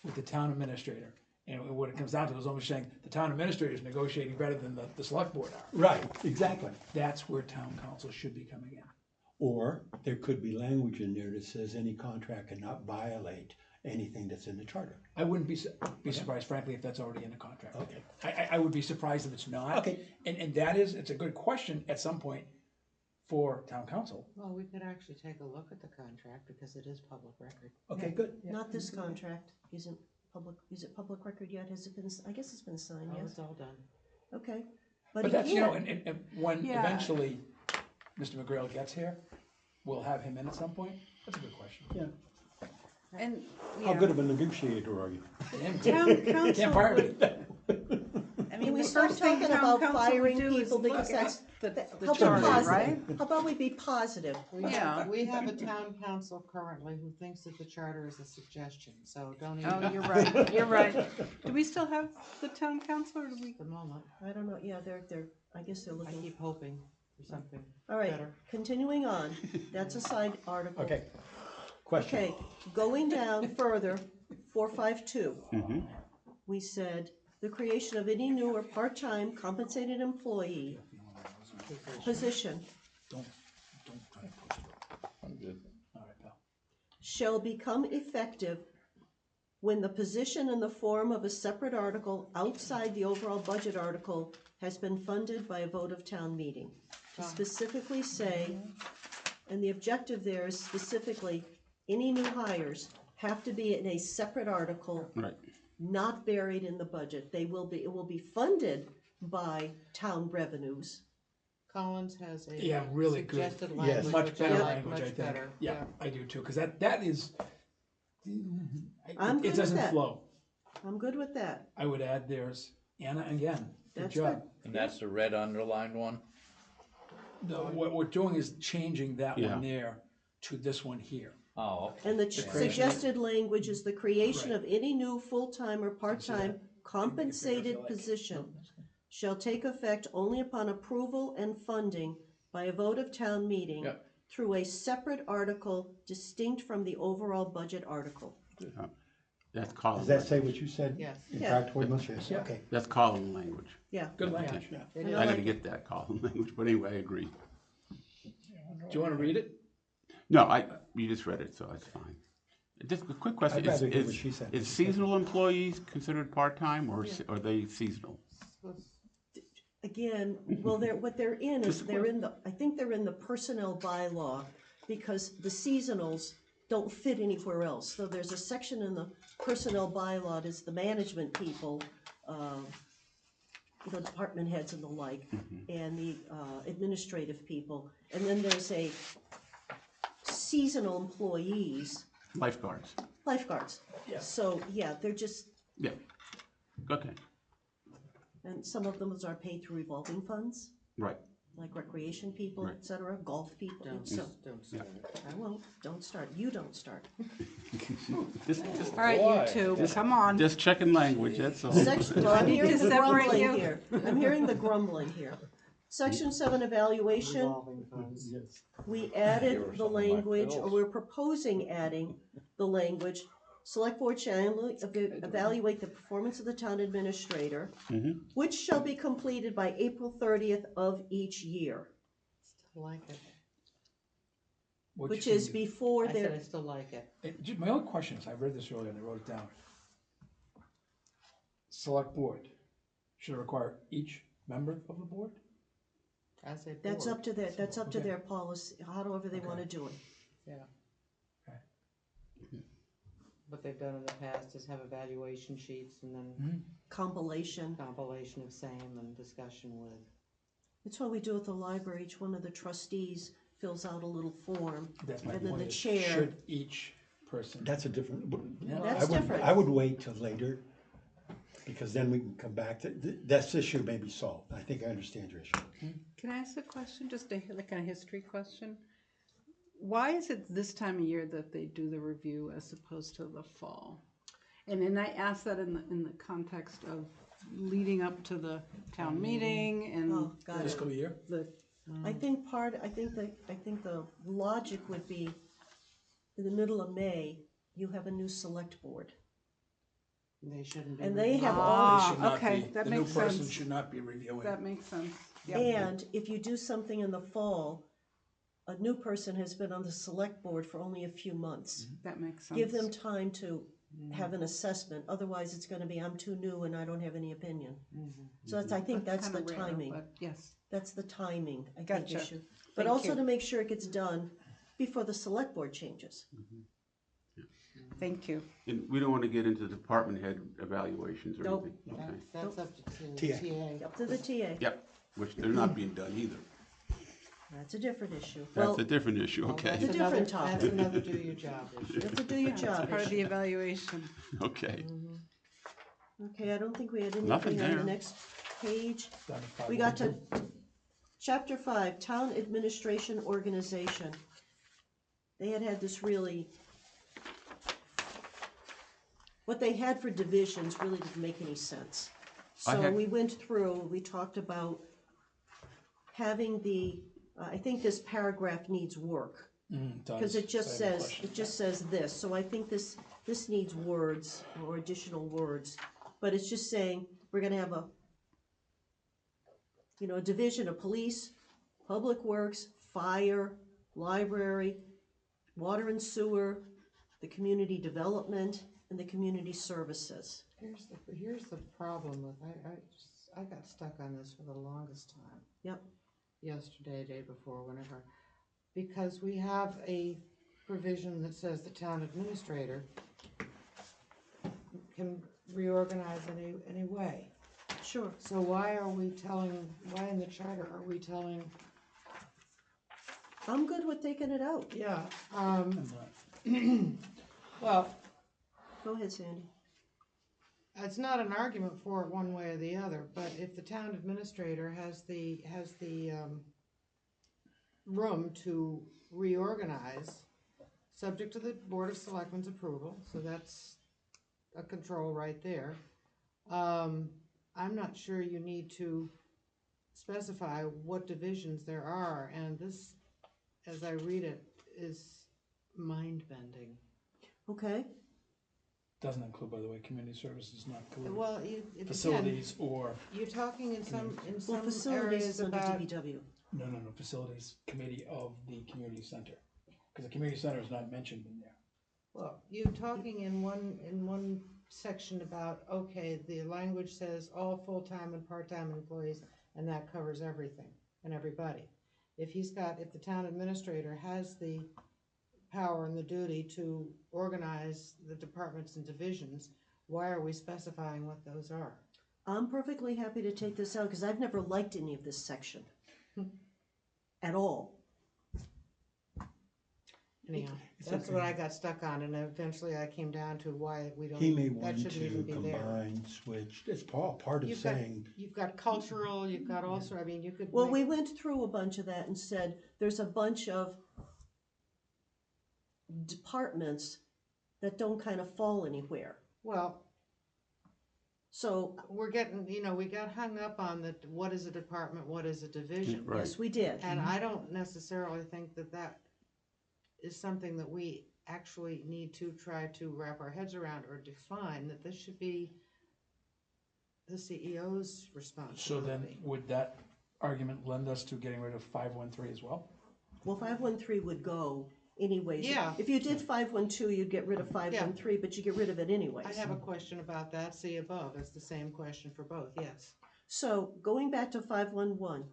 Speaker 5: with the town administrator, and what it comes down to is almost saying the town administrator is negotiating better than the select board are,
Speaker 2: Right, exactly.
Speaker 5: that's where town council should be coming in.
Speaker 2: Or there could be language in there that says any contract cannot violate anything that's in the charter.
Speaker 5: I wouldn't be surprised, frankly, if that's already in the contract.
Speaker 2: Okay.
Speaker 5: I would be surprised if it's not.
Speaker 2: Okay.
Speaker 5: And that is, it's a good question at some point for town council.
Speaker 3: Well, we could actually take a look at the contract because it is public record.
Speaker 2: Okay, good.
Speaker 1: Not this contract. Is it public record yet? Has it been, I guess it's been signed,
Speaker 3: Oh,
Speaker 1: yes?
Speaker 3: it's all done.
Speaker 1: Okay.
Speaker 5: But that's, you know,
Speaker 1: again,
Speaker 5: and when
Speaker 6: Yeah.
Speaker 5: eventually Mr. McGrail gets here, we'll have him in at some point. That's a good question.
Speaker 2: Yeah.
Speaker 6: And,
Speaker 2: How
Speaker 6: yeah,
Speaker 2: good of a negotiator are you?
Speaker 5: Damn
Speaker 6: town
Speaker 5: good.
Speaker 6: council
Speaker 5: Can't fire
Speaker 6: would,
Speaker 5: me.
Speaker 6: I
Speaker 1: Can
Speaker 6: mean,
Speaker 1: we
Speaker 6: the
Speaker 1: stop
Speaker 6: first thing
Speaker 1: talking
Speaker 6: town
Speaker 1: about
Speaker 6: council would
Speaker 1: firing
Speaker 6: do is
Speaker 1: people because
Speaker 6: look
Speaker 1: that's-
Speaker 6: at the
Speaker 1: how about
Speaker 6: charter,
Speaker 1: positive?
Speaker 6: right?
Speaker 1: How about we be positive?
Speaker 6: Yeah.
Speaker 3: We have a town council currently who thinks that the charter is a suggestion, so don't even.
Speaker 6: Oh, you're right, you're right. Do we still have the town council or do we?
Speaker 3: At the moment,
Speaker 1: I don't know, yeah, I guess they're
Speaker 3: I
Speaker 1: looking.
Speaker 3: keep hoping for something
Speaker 1: All right,
Speaker 3: better.
Speaker 1: continuing on, that's a side article.
Speaker 2: Okay. Question.
Speaker 1: Okay, going down further, 452. We said, the creation of any new or part-time compensated employee position
Speaker 5: Don't try to push through.
Speaker 7: I'm good.
Speaker 5: All right, pal.
Speaker 1: shall become effective when the position in the form of a separate article outside the overall budget article has been funded by a vote of town meeting. To specifically say, and the objective there is specifically, any new hires have to be in a separate article,
Speaker 4: Right.
Speaker 1: not buried in the budget. It will be funded by town revenues.
Speaker 3: Collins has a
Speaker 5: Yeah, really good.
Speaker 3: suggested
Speaker 2: Yes.
Speaker 3: language,
Speaker 5: Much
Speaker 3: which I
Speaker 5: better
Speaker 3: like
Speaker 5: language, I
Speaker 3: much
Speaker 5: think.
Speaker 3: better.
Speaker 5: Yeah, I do too, because that is,
Speaker 1: I'm good
Speaker 5: it
Speaker 1: with
Speaker 5: doesn't
Speaker 1: that.
Speaker 5: flow.
Speaker 1: I'm good with that.
Speaker 5: I would add there's Anna again. Good
Speaker 1: That's
Speaker 5: job.
Speaker 1: good.
Speaker 7: And that's the red underlined one?
Speaker 5: No, what we're doing is changing that
Speaker 4: Yeah.
Speaker 5: one there to this one here.
Speaker 7: Oh, okay.
Speaker 1: And the
Speaker 5: creation-
Speaker 1: suggested language is the creation
Speaker 5: Right.
Speaker 1: of any new full-time or part-time
Speaker 5: that?
Speaker 1: compensated
Speaker 5: Like-
Speaker 1: position
Speaker 5: No, that's good.
Speaker 1: shall take effect only upon approval and funding by a vote of town meeting
Speaker 5: Yep.
Speaker 1: through a separate article distinct from the overall budget article.
Speaker 4: That's column.
Speaker 2: Does that say
Speaker 4: language.
Speaker 2: what you said?
Speaker 3: Yes.
Speaker 2: In
Speaker 1: Yeah.
Speaker 2: practical English, yes,
Speaker 5: Yeah.
Speaker 2: okay.
Speaker 4: That's column language.
Speaker 1: Yeah,
Speaker 5: Good language.
Speaker 2: Yeah.
Speaker 3: It
Speaker 1: I
Speaker 3: is.
Speaker 4: I
Speaker 1: like
Speaker 4: gotta
Speaker 1: it.
Speaker 4: get that column language, but anyway, I agree.
Speaker 5: Do you wanna read it?
Speaker 4: No, you just read it, so that's fine. Just a quick question.
Speaker 2: I'd rather hear what she said.
Speaker 4: Is seasonal employees considered part-time or are they seasonal?
Speaker 1: again, well, what they're in is, I think they're in the personnel bylaw, because the seasonals don't fit anywhere else. So there's a section in the personnel bylaw that's the management people, the department heads and the like, and the administrative people. And then there's a seasonal employees,
Speaker 4: Lifeguards.
Speaker 1: lifeguards.
Speaker 5: Yeah.
Speaker 1: So, yeah, they're just,
Speaker 4: Yeah. Okay,
Speaker 1: and some of them are paid through revolving funds,
Speaker 4: right.
Speaker 1: like recreation people,
Speaker 4: Right.
Speaker 1: et cetera, golf people. So,
Speaker 3: Don't start it.
Speaker 1: I won't, don't start, you don't start.
Speaker 4: Just
Speaker 6: All right, you two, come on.
Speaker 4: just checking language, that's all.
Speaker 1: Section, well, I'm
Speaker 6: need
Speaker 1: hearing
Speaker 6: to
Speaker 1: the
Speaker 6: separate
Speaker 1: grumbling
Speaker 6: you.
Speaker 1: here. I'm hearing the grumbling here. Section 7 evaluation,
Speaker 3: Revolving funds.
Speaker 1: we added the language, or we're proposing adding the language, select board shall annually evaluate the performance of the town administrator, which shall be completed by April 30th of each year,
Speaker 3: Still like it.
Speaker 1: which is before
Speaker 3: I said I
Speaker 1: their,
Speaker 3: still like it.
Speaker 5: My only question is, I read this earlier and I wrote it down. Select board should require each member of the board?
Speaker 3: As a
Speaker 1: that's
Speaker 3: board.
Speaker 1: up to
Speaker 5: Okay.
Speaker 1: their policy, however they wanna do it.
Speaker 3: Yeah.
Speaker 5: Okay.
Speaker 3: What they've done in the past is have evaluation sheets and then
Speaker 5: Mm-hmm.
Speaker 1: Compilation,
Speaker 3: compilation of same and discussion with.
Speaker 1: that's what we do at the library, each one of the trustees fills out a little form,
Speaker 5: That's my
Speaker 1: and then
Speaker 5: point
Speaker 1: the
Speaker 5: is,
Speaker 1: chair.
Speaker 5: should each person?
Speaker 2: That's a different,
Speaker 5: Yeah.
Speaker 1: That's different.
Speaker 2: I would wait till later, because then we can come back to, this issue may be solved. I think I understand your issue.
Speaker 6: Can I ask a question, just like a history question? Why is it this time of year that they do the review as opposed to the fall? And I ask that in the context of leading up to the town meeting and
Speaker 1: Oh, got it.
Speaker 5: Fiscal year?
Speaker 6: the,
Speaker 1: I think the logic would be, in the middle of May, you have a new select board.
Speaker 3: They shouldn't be.
Speaker 1: And they have
Speaker 5: They
Speaker 1: all,
Speaker 5: should not
Speaker 6: okay,
Speaker 5: be,
Speaker 6: that
Speaker 5: the new
Speaker 6: makes
Speaker 5: person
Speaker 6: sense.
Speaker 5: should not be reviewing.
Speaker 6: that makes sense. Yep,
Speaker 1: and if you do something in the fall, a new person has been on the select board for only a few months.
Speaker 6: that makes sense.
Speaker 1: Give them time to have an assessment, otherwise it's gonna be, I'm too new and I don't have any opinion. So I think that's the
Speaker 6: kinda rare,
Speaker 1: timing,
Speaker 6: but yes,
Speaker 1: that's the timing, I think,
Speaker 6: Gotcha.
Speaker 1: issue. But
Speaker 6: Thank
Speaker 1: also
Speaker 6: you.
Speaker 1: to make sure it gets done before the select board changes.
Speaker 6: thank you.
Speaker 4: And we don't wanna get into department head evaluations or
Speaker 1: Nope.
Speaker 4: anything, okay?
Speaker 3: That's up to
Speaker 2: TA.
Speaker 3: TA.
Speaker 1: Up to the TA,
Speaker 4: Yep, which they're not being done either.
Speaker 1: that's a different issue.
Speaker 4: That's
Speaker 1: Well,
Speaker 4: a different issue,
Speaker 3: Well,
Speaker 4: okay?
Speaker 1: It's a different
Speaker 3: That's
Speaker 1: topic.
Speaker 3: another do your job issue.
Speaker 1: That's a do your
Speaker 6: It's
Speaker 1: job
Speaker 6: part of the
Speaker 1: issue.
Speaker 6: evaluation.
Speaker 4: Okay,
Speaker 1: Okay, I don't think we had
Speaker 4: Nothing
Speaker 1: anything on the
Speaker 4: there.
Speaker 1: next page.
Speaker 5: Down to
Speaker 1: We got to
Speaker 5: 512.
Speaker 1: chapter 5, Town Administration Organization. They had this really, what they had for divisions really didn't make any sense.
Speaker 4: I
Speaker 1: So
Speaker 4: had-
Speaker 1: we went through, we talked about having I think this paragraph needs work.
Speaker 5: It does.
Speaker 1: Because it just
Speaker 5: I have a
Speaker 1: says,
Speaker 5: question.
Speaker 1: this, so I think this needs words, or additional words. But it's just saying, we're gonna have a division of police, public works, fire, library, water and sewer, the community development, and the community services.
Speaker 3: Here's the problem with, I got stuck on this for the longest time.
Speaker 1: Yep.
Speaker 3: Yesterday, day before, whenever, because we have a provision that says the town administrator can reorganize any way.
Speaker 1: Sure.
Speaker 3: So why in the charter are we telling,
Speaker 1: I'm good with taking it out.
Speaker 3: yeah,
Speaker 5: And,
Speaker 3: well,
Speaker 1: Go ahead, Sandy.
Speaker 3: it's not an argument for it one way or the other, but if the town administrator has the room to reorganize, subject to the Board of Selectmen's approval, so that's a control right there. I'm not sure you need to specify what divisions there are, and this, as I read it, is mind-bending.
Speaker 1: Okay,
Speaker 5: Doesn't include, by the way, community services, not included.
Speaker 3: Well, again,
Speaker 5: Facilities or,
Speaker 3: you're talking in some
Speaker 1: well, facilities
Speaker 3: areas
Speaker 1: is under
Speaker 3: about,
Speaker 1: DPW.
Speaker 5: no, facilities committee of the community center. Because the community center is not mentioned in there.
Speaker 3: well, you're talking in one section about, okay, the language says all full-time and part-time employees, and that covers everything and everybody. If the town administrator has the power and the duty to organize the departments and divisions, why are we specifying what those are?
Speaker 1: I'm perfectly happy to take this out, because I've never liked any of this section. At all.
Speaker 3: Anyhow,
Speaker 2: It's
Speaker 3: that's
Speaker 2: okay.
Speaker 3: what I got stuck on, and eventually I came down to why we don't,
Speaker 2: He may
Speaker 3: that
Speaker 2: want
Speaker 3: shouldn't even
Speaker 2: to
Speaker 3: be there.
Speaker 2: combine, switch, it's part of
Speaker 3: You've got-
Speaker 2: saying,
Speaker 3: You've got cultural, you've got also, I mean, you could.
Speaker 1: Well,
Speaker 3: make-
Speaker 1: we went through a bunch of that and said, there's a bunch of departments that don't kind of fall anywhere.
Speaker 3: Well,
Speaker 1: So,
Speaker 3: we're getting, we got hung up on what is a department, what is a division?
Speaker 4: Right.
Speaker 1: yes, we did.
Speaker 3: And I don't necessarily think that is something that we actually need to try to wrap our heads around or define, that this should be the CEO's
Speaker 5: So then,
Speaker 3: responsibility.
Speaker 5: would that argument lend us to getting rid of 513 as well?
Speaker 1: Well, 513 would go anyways.
Speaker 3: Yeah.
Speaker 1: If you did 512, you'd get rid of 513, but you get rid of it anyways.
Speaker 3: I have a question about that, see above, it's the same question for both, yes.
Speaker 1: So, going back to 511,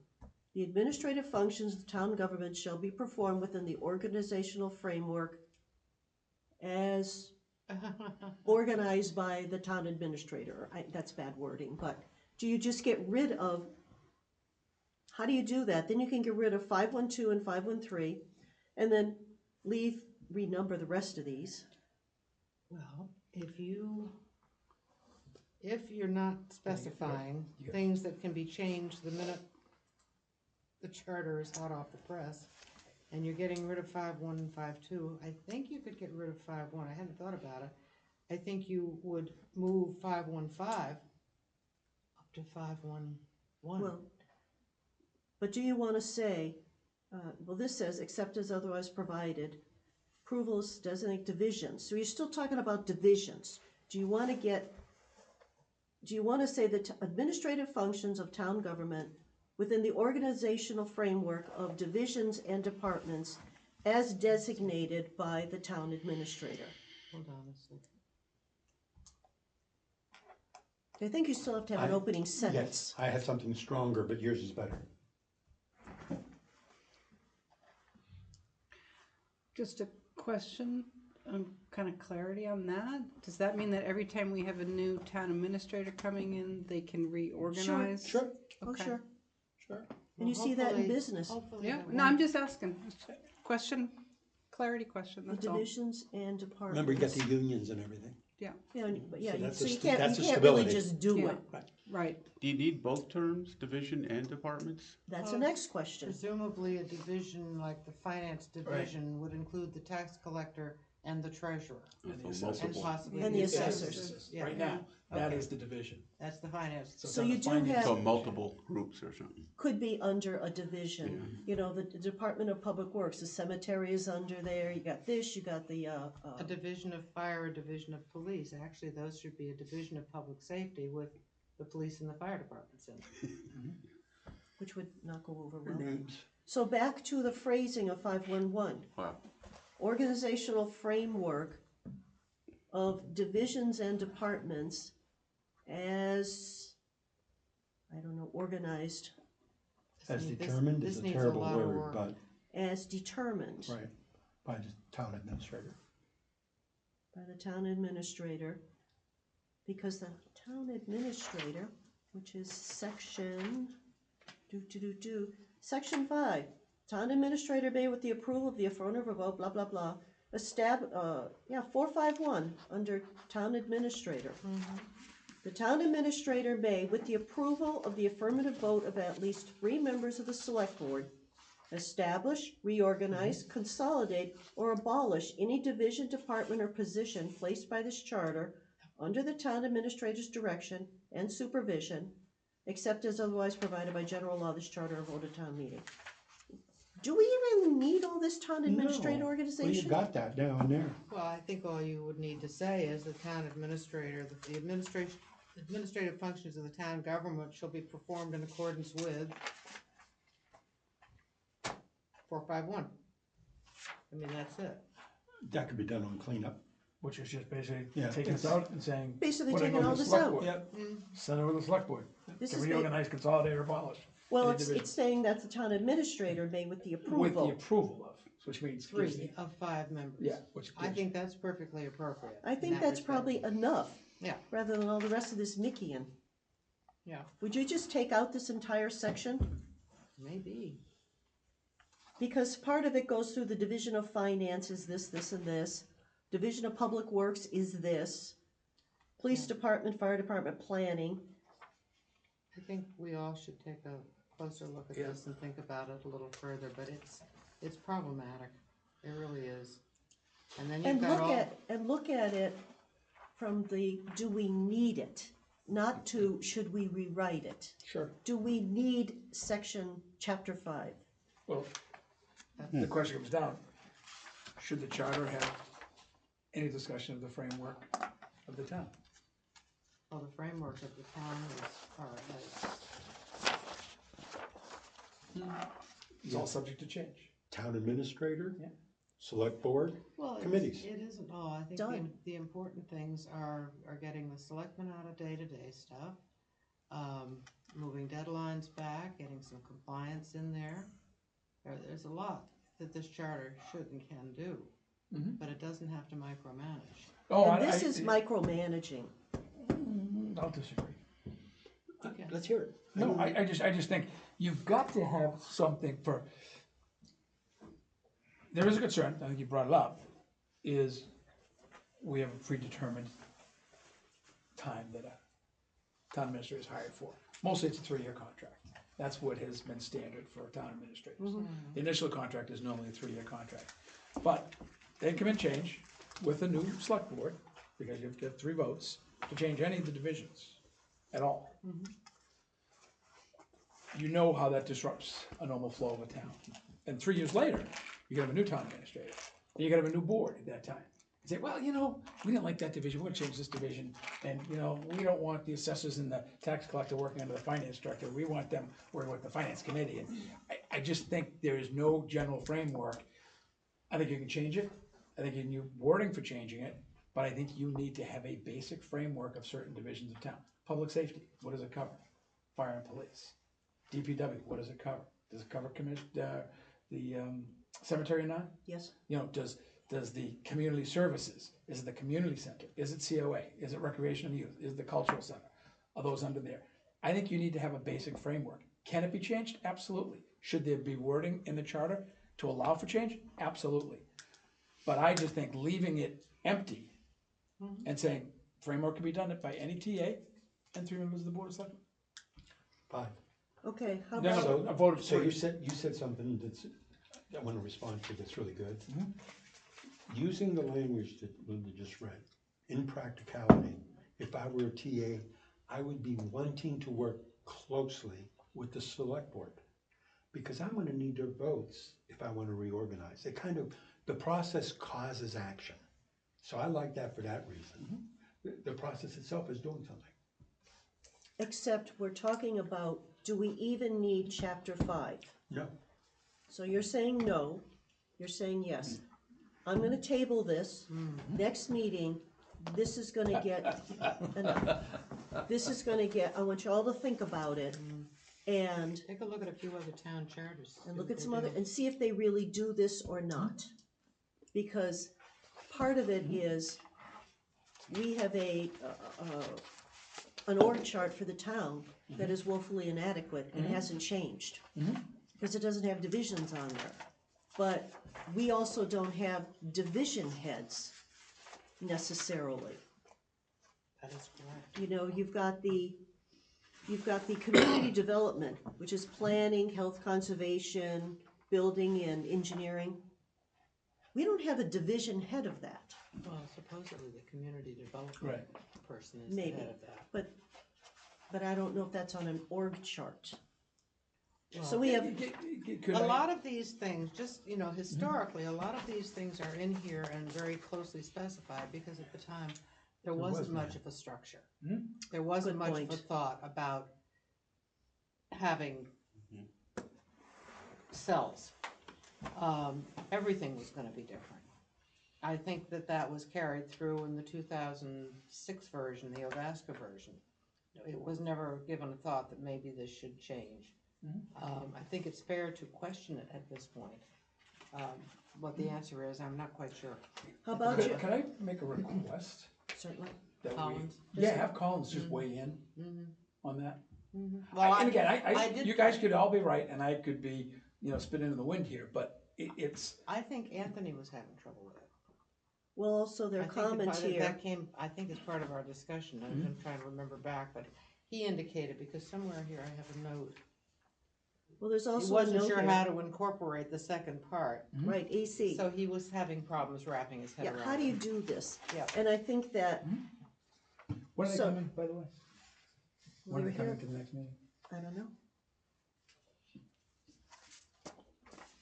Speaker 1: the administrative functions of the town government shall be performed within the organizational framework as organized by the town administrator. That's bad wording, but do you just get rid of, how do you do that? Then you can get rid of 512 and 513, and then renumber the rest of these.
Speaker 3: Well, if you're not specifying
Speaker 5: You got-
Speaker 3: things that can be changed the minute the charter is hot off the press, and you're getting rid of 5.1 and 5.2, I think you could get rid of 5.1, I hadn't thought about it. I think you would move 5.15 up to 5.11.
Speaker 1: Well, but do you want to say, well, this says, except as otherwise provided, approvals designate divisions. So you're still talking about divisions. Do you want to say that administrative functions of town government within the organizational framework of divisions and departments as designated by the town administrator?
Speaker 3: Hold on a second.
Speaker 1: I think you still have to have an opening sentence.
Speaker 2: yes, I had something stronger, but yours is better.
Speaker 6: Just a question, kind of clarity on that. Does that mean that every time we have a new town administrator coming in, they can reorganize?
Speaker 2: Sure,
Speaker 1: Oh,
Speaker 6: Okay.
Speaker 1: sure.
Speaker 2: sure.
Speaker 1: And you see that in
Speaker 3: Hopefully-
Speaker 1: business,
Speaker 3: hopefully
Speaker 6: Yeah,
Speaker 3: that
Speaker 6: no, I'm
Speaker 3: won't-
Speaker 6: just asking. Question, clarity question,
Speaker 1: the
Speaker 6: that's all.
Speaker 1: divisions and departments.
Speaker 2: Remember, you got the unions and everything.
Speaker 6: Yeah,
Speaker 1: Yeah,
Speaker 2: So that's
Speaker 1: so
Speaker 2: a
Speaker 1: you
Speaker 2: st-
Speaker 1: can't
Speaker 2: that's a
Speaker 1: really
Speaker 2: stability.
Speaker 1: just do
Speaker 6: Yeah.
Speaker 1: it.
Speaker 6: right.
Speaker 4: Do you need both terms, division and departments?
Speaker 1: That's
Speaker 3: Well,
Speaker 1: the next question.
Speaker 3: Presumably a division like the finance division would include the tax collector and the treasurer,
Speaker 5: And the
Speaker 4: So
Speaker 5: assessors.
Speaker 3: and possibly.
Speaker 1: And the
Speaker 5: Yeah,
Speaker 1: assessors.
Speaker 3: Yeah.
Speaker 5: Right now, that
Speaker 3: Okay.
Speaker 5: is the division.
Speaker 3: That's the finance.
Speaker 5: it's
Speaker 1: So
Speaker 5: on
Speaker 1: you
Speaker 5: the
Speaker 1: do
Speaker 5: finance
Speaker 1: have-
Speaker 4: So
Speaker 5: division.
Speaker 4: multiple groups or something?
Speaker 1: Could be under a division. You know, the Department of Public Works, the cemetery is under there, you got this, you got the,
Speaker 3: A division of fire, a division of police, actually, those should be a division of public safety with the police and the fire departments in it.
Speaker 1: which would not go over
Speaker 2: Your
Speaker 1: well.
Speaker 2: names.
Speaker 1: So back to the phrasing of 511.
Speaker 4: Wow.
Speaker 1: Organizational framework of divisions and departments as, I don't know, organized,
Speaker 2: As
Speaker 3: This-
Speaker 2: determined
Speaker 3: this
Speaker 2: is a
Speaker 3: needs
Speaker 2: terrible
Speaker 3: lot of
Speaker 2: word,
Speaker 3: work.
Speaker 2: but,
Speaker 1: as determined
Speaker 2: right, by the town administrator.
Speaker 1: by the town administrator, because the town administrator, which is section, section 5, town administrator may, with the approval of the affirmative vote, blah, blah, blah, 451, under town administrator. The town administrator may, with the approval of the affirmative vote of at least 3 members of the select board, establish, reorganize, consolidate, or abolish any division, department, or position placed by this charter under the town administrator's direction and supervision, except as otherwise provided by general law, this charter, or vote at town meeting. Do we even need all this town administrator
Speaker 2: No. Well, you
Speaker 1: organization?
Speaker 2: got that now and there.
Speaker 3: Well, I think all you would need to say is the town administrator, that the administrative functions of the town government shall be performed in accordance with 451. I mean, that's it.
Speaker 2: That could be done on cleanup.
Speaker 5: Which is just basically
Speaker 2: Yeah.
Speaker 5: taking this out and saying.
Speaker 1: Basically
Speaker 5: put it
Speaker 1: taking
Speaker 5: on
Speaker 1: all
Speaker 5: the
Speaker 1: this
Speaker 5: select
Speaker 1: out.
Speaker 5: board.
Speaker 3: Mm.
Speaker 5: Yep, send it over to the select board.
Speaker 1: This
Speaker 5: To
Speaker 1: is
Speaker 5: reorganize, consolidate, or abolish.
Speaker 1: Well,
Speaker 5: any
Speaker 1: it's
Speaker 5: division.
Speaker 1: saying that the town administrator may with the
Speaker 5: With the
Speaker 1: approval.
Speaker 5: approval of, which means. gives
Speaker 3: 3
Speaker 5: the-
Speaker 3: of 5 members.
Speaker 5: Yeah, which
Speaker 3: I
Speaker 5: gives-
Speaker 3: think that's perfectly appropriate.
Speaker 1: I
Speaker 3: in
Speaker 1: think
Speaker 3: that
Speaker 1: that's
Speaker 3: respect.
Speaker 1: probably enough,
Speaker 3: Yeah,
Speaker 1: rather than all the rest of this Mickeyan.
Speaker 3: yeah,
Speaker 1: Would you just take out this entire section?
Speaker 3: maybe.
Speaker 1: Because part of it goes through the division of finance is this, and this. Division of public works is this. Police department, fire department, planning.
Speaker 3: I think we all should take a closer look at
Speaker 5: Yeah.
Speaker 3: this and think about it a little further, but it's problematic. It really is. And then you've
Speaker 1: And
Speaker 3: got all.
Speaker 1: look at it from the, do we need it? Not to, should we rewrite it?
Speaker 5: Sure.
Speaker 1: Do we need section, chapter 5?
Speaker 5: Well, the question comes down, should the charter have any discussion of the framework of the town?
Speaker 3: Well, the framework of the town
Speaker 5: It's all subject to change.
Speaker 2: Town administrator,
Speaker 5: Yeah.
Speaker 2: select board,
Speaker 3: well,
Speaker 2: committees.
Speaker 3: it isn't all. I think
Speaker 1: Done.
Speaker 3: the important things are getting the selectmen out of day-to-day stuff, moving deadlines back, getting some compliance in there. There's a lot that this charter should and can do,
Speaker 5: Mhm.
Speaker 3: but it doesn't have to micromanage.
Speaker 5: Oh,
Speaker 1: And this is micromanaging.
Speaker 5: I'll disagree.
Speaker 3: Okay.
Speaker 2: Let's hear it.
Speaker 5: No, I just think you've got to have something for, there is a concern, I think you brought it up, is we have a predetermined time that a town administrator is hired for. Mostly it's a 3-year contract. That's what has been standard for town administrators. The initial contract is normally a 3-year contract. But they come and change with a new select board, because you have to have 3 votes, to change any of the divisions at all. You know how that disrupts a normal flow of a town. And 3 years later, you gotta have a new town administrator, and you gotta have a new board at that time. And say, well, you know, we didn't like that division, we're gonna change this division, and, you know, we don't want the assessors and the tax collector working under the finance director, we want them working with the finance committee, and I just think there is no general framework. I think you can change it, I think you can use wording for changing it, but I think you need to have a basic framework of certain divisions of town. Public safety, what does it cover? Fire and police. DPW, what does it cover? Does it cover the cemetery or not?
Speaker 1: Yes?
Speaker 5: You know, does the community services, is it the community center? Is it COA? Is it recreation and youth? Is it the cultural center? Are those under there? I think you need to have a basic framework. Can it be changed? Absolutely. Should there be wording in the charter to allow for change? Absolutely. But I just think leaving it empty and saying framework can be done by any TA and 3 members of the board of selectmen.
Speaker 2: 5.
Speaker 1: Okay, how
Speaker 5: No,
Speaker 1: about,
Speaker 5: no, a vote of
Speaker 2: So
Speaker 5: 3.
Speaker 2: you said something that's, I want to respond to that's really good.
Speaker 5: Mhm.
Speaker 2: Using the language that Linda just read, in practicality, if I were a TA, I would be wanting to work closely with the select board. Because I'm gonna need their votes if I want to reorganize. The process causes action. So I like that for that reason. The process itself is doing something.
Speaker 1: except we're talking about, do we even need chapter 5?
Speaker 2: No.
Speaker 1: So you're saying no, you're saying yes. I'm gonna table this, next meeting, this is gonna get, I want you all to think about it, and
Speaker 3: Take a look at a few other town charters. see
Speaker 1: and look
Speaker 3: what
Speaker 1: at
Speaker 3: they
Speaker 1: some other,
Speaker 3: do.
Speaker 1: and see if they really do this or not. Because part of it is, we have an org chart for the town that is woefully inadequate and hasn't changed. Because it doesn't have divisions on there. But we also don't have division heads necessarily.
Speaker 3: That is correct.
Speaker 1: You know, you've got the community development, which is planning, health conservation, building and engineering. We don't have a division head of that.
Speaker 3: Well, supposedly the community development
Speaker 5: Right.
Speaker 3: person is the
Speaker 1: Maybe.
Speaker 3: head of that.
Speaker 1: But I don't know if that's on an org chart.
Speaker 3: Well,
Speaker 1: So we have,
Speaker 5: Could
Speaker 3: A
Speaker 5: I-
Speaker 3: lot of these things, just, you know, historically, a lot of these things are in here and very closely specified, because at the time, there wasn't much of a structure.
Speaker 5: Hmm?
Speaker 3: There wasn't
Speaker 1: Good
Speaker 3: much of a
Speaker 1: point.
Speaker 3: thought about having cells. Everything was gonna be different. I think that that was carried through in the 2006 version, the Ovaska version. It was never given a thought that maybe this should change. I think it's fair to question it at this point. What the answer is, I'm not quite sure.
Speaker 1: how about
Speaker 5: Could
Speaker 1: you?
Speaker 5: could I make a request?
Speaker 1: Certainly.
Speaker 5: that we-
Speaker 3: Collins?
Speaker 5: Yeah, have Collins just weigh in on that.
Speaker 3: Well,
Speaker 5: And again,
Speaker 3: I did-
Speaker 5: you guys could all be right, and I could be, spinning in the wind here, but it's,
Speaker 3: I think Anthony was having trouble with it.
Speaker 1: Well, also their
Speaker 3: I think
Speaker 1: comment
Speaker 3: that
Speaker 1: here,
Speaker 3: That came, I think it's part of our discussion, I'm trying to remember back, but he indicated, because somewhere here I have a note.
Speaker 1: well, there's
Speaker 3: He
Speaker 1: also a
Speaker 3: wasn't
Speaker 1: note
Speaker 3: sure
Speaker 1: here.
Speaker 3: how to incorporate the second part,
Speaker 1: Right, AC.
Speaker 3: so he was having problems wrapping his head
Speaker 1: Yeah,
Speaker 3: around it.
Speaker 1: how do you do this?
Speaker 3: Yeah.
Speaker 1: And I think that,
Speaker 5: when are they
Speaker 1: So-
Speaker 5: coming, by the way? When are
Speaker 1: We're
Speaker 5: they coming
Speaker 1: here.
Speaker 5: to the next meeting?
Speaker 1: I don't know.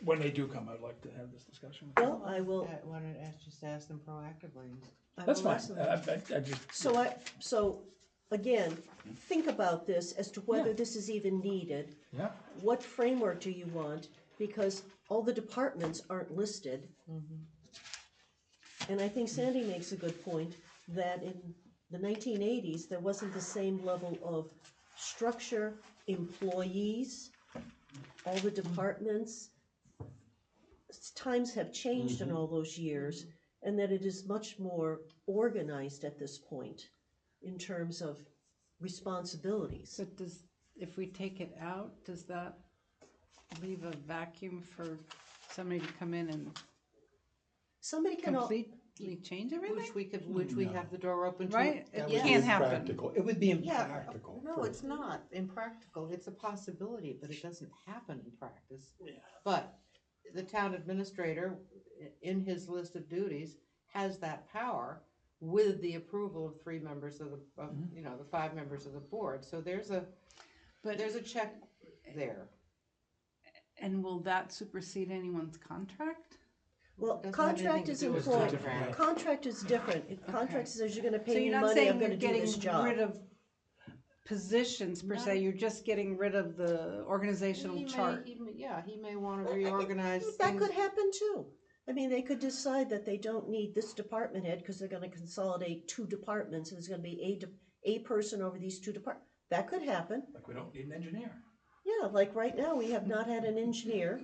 Speaker 5: When they do come, I'd like to have this discussion.
Speaker 1: Well, I will,
Speaker 3: Why don't I just ask them proactively?
Speaker 1: I
Speaker 5: That's
Speaker 1: will
Speaker 5: fine,
Speaker 1: ask them.
Speaker 5: I just,
Speaker 1: So again, think about this as to whether
Speaker 5: Yeah.
Speaker 1: this is even needed.
Speaker 5: yeah,
Speaker 1: What framework do you want? Because all the departments aren't listed. And I think Sandy makes a good point that in the 1980s, there wasn't the same level of structure, employees, all the departments. Times have changed in all those years, and that it is much more organized at this point in terms of responsibilities.
Speaker 6: So if we take it out, does that leave a vacuum for somebody to come in and
Speaker 1: Somebody can,
Speaker 6: completely change everything?
Speaker 3: Which we have the door open to.
Speaker 6: Right? It
Speaker 2: That would be
Speaker 6: can't happen.
Speaker 2: impractical. It would be
Speaker 3: Yeah,
Speaker 2: impractical.
Speaker 3: no,
Speaker 2: for-
Speaker 3: it's not impractical, it's a possibility, but it doesn't happen in practice. But the town administrator, in his list of duties, has that power with the approval of 3 members of the, the 5 members of the board, so there's a check there.
Speaker 6: And will that supersede anyone's contract?
Speaker 1: well,
Speaker 3: Doesn't have anything
Speaker 1: contract
Speaker 3: to
Speaker 1: is
Speaker 3: do with
Speaker 1: employment.
Speaker 3: contract.
Speaker 1: Contract is different. If contract says you're gonna
Speaker 6: So
Speaker 1: pay me
Speaker 6: you're not
Speaker 1: money,
Speaker 6: saying
Speaker 1: I'm
Speaker 6: you're
Speaker 1: gonna do
Speaker 6: getting
Speaker 1: this job.
Speaker 6: rid of positions per se, you're just getting rid of the organizational chart.
Speaker 3: He may wanna reorganize
Speaker 1: That
Speaker 3: things.
Speaker 1: could happen too. I mean, they could decide that they don't need this department head because they're gonna consolidate 2 departments, and there's gonna be a person over these 2 departments. That could happen.
Speaker 5: like, we don't need an engineer.
Speaker 1: Yeah, like right now, we have not had an engineer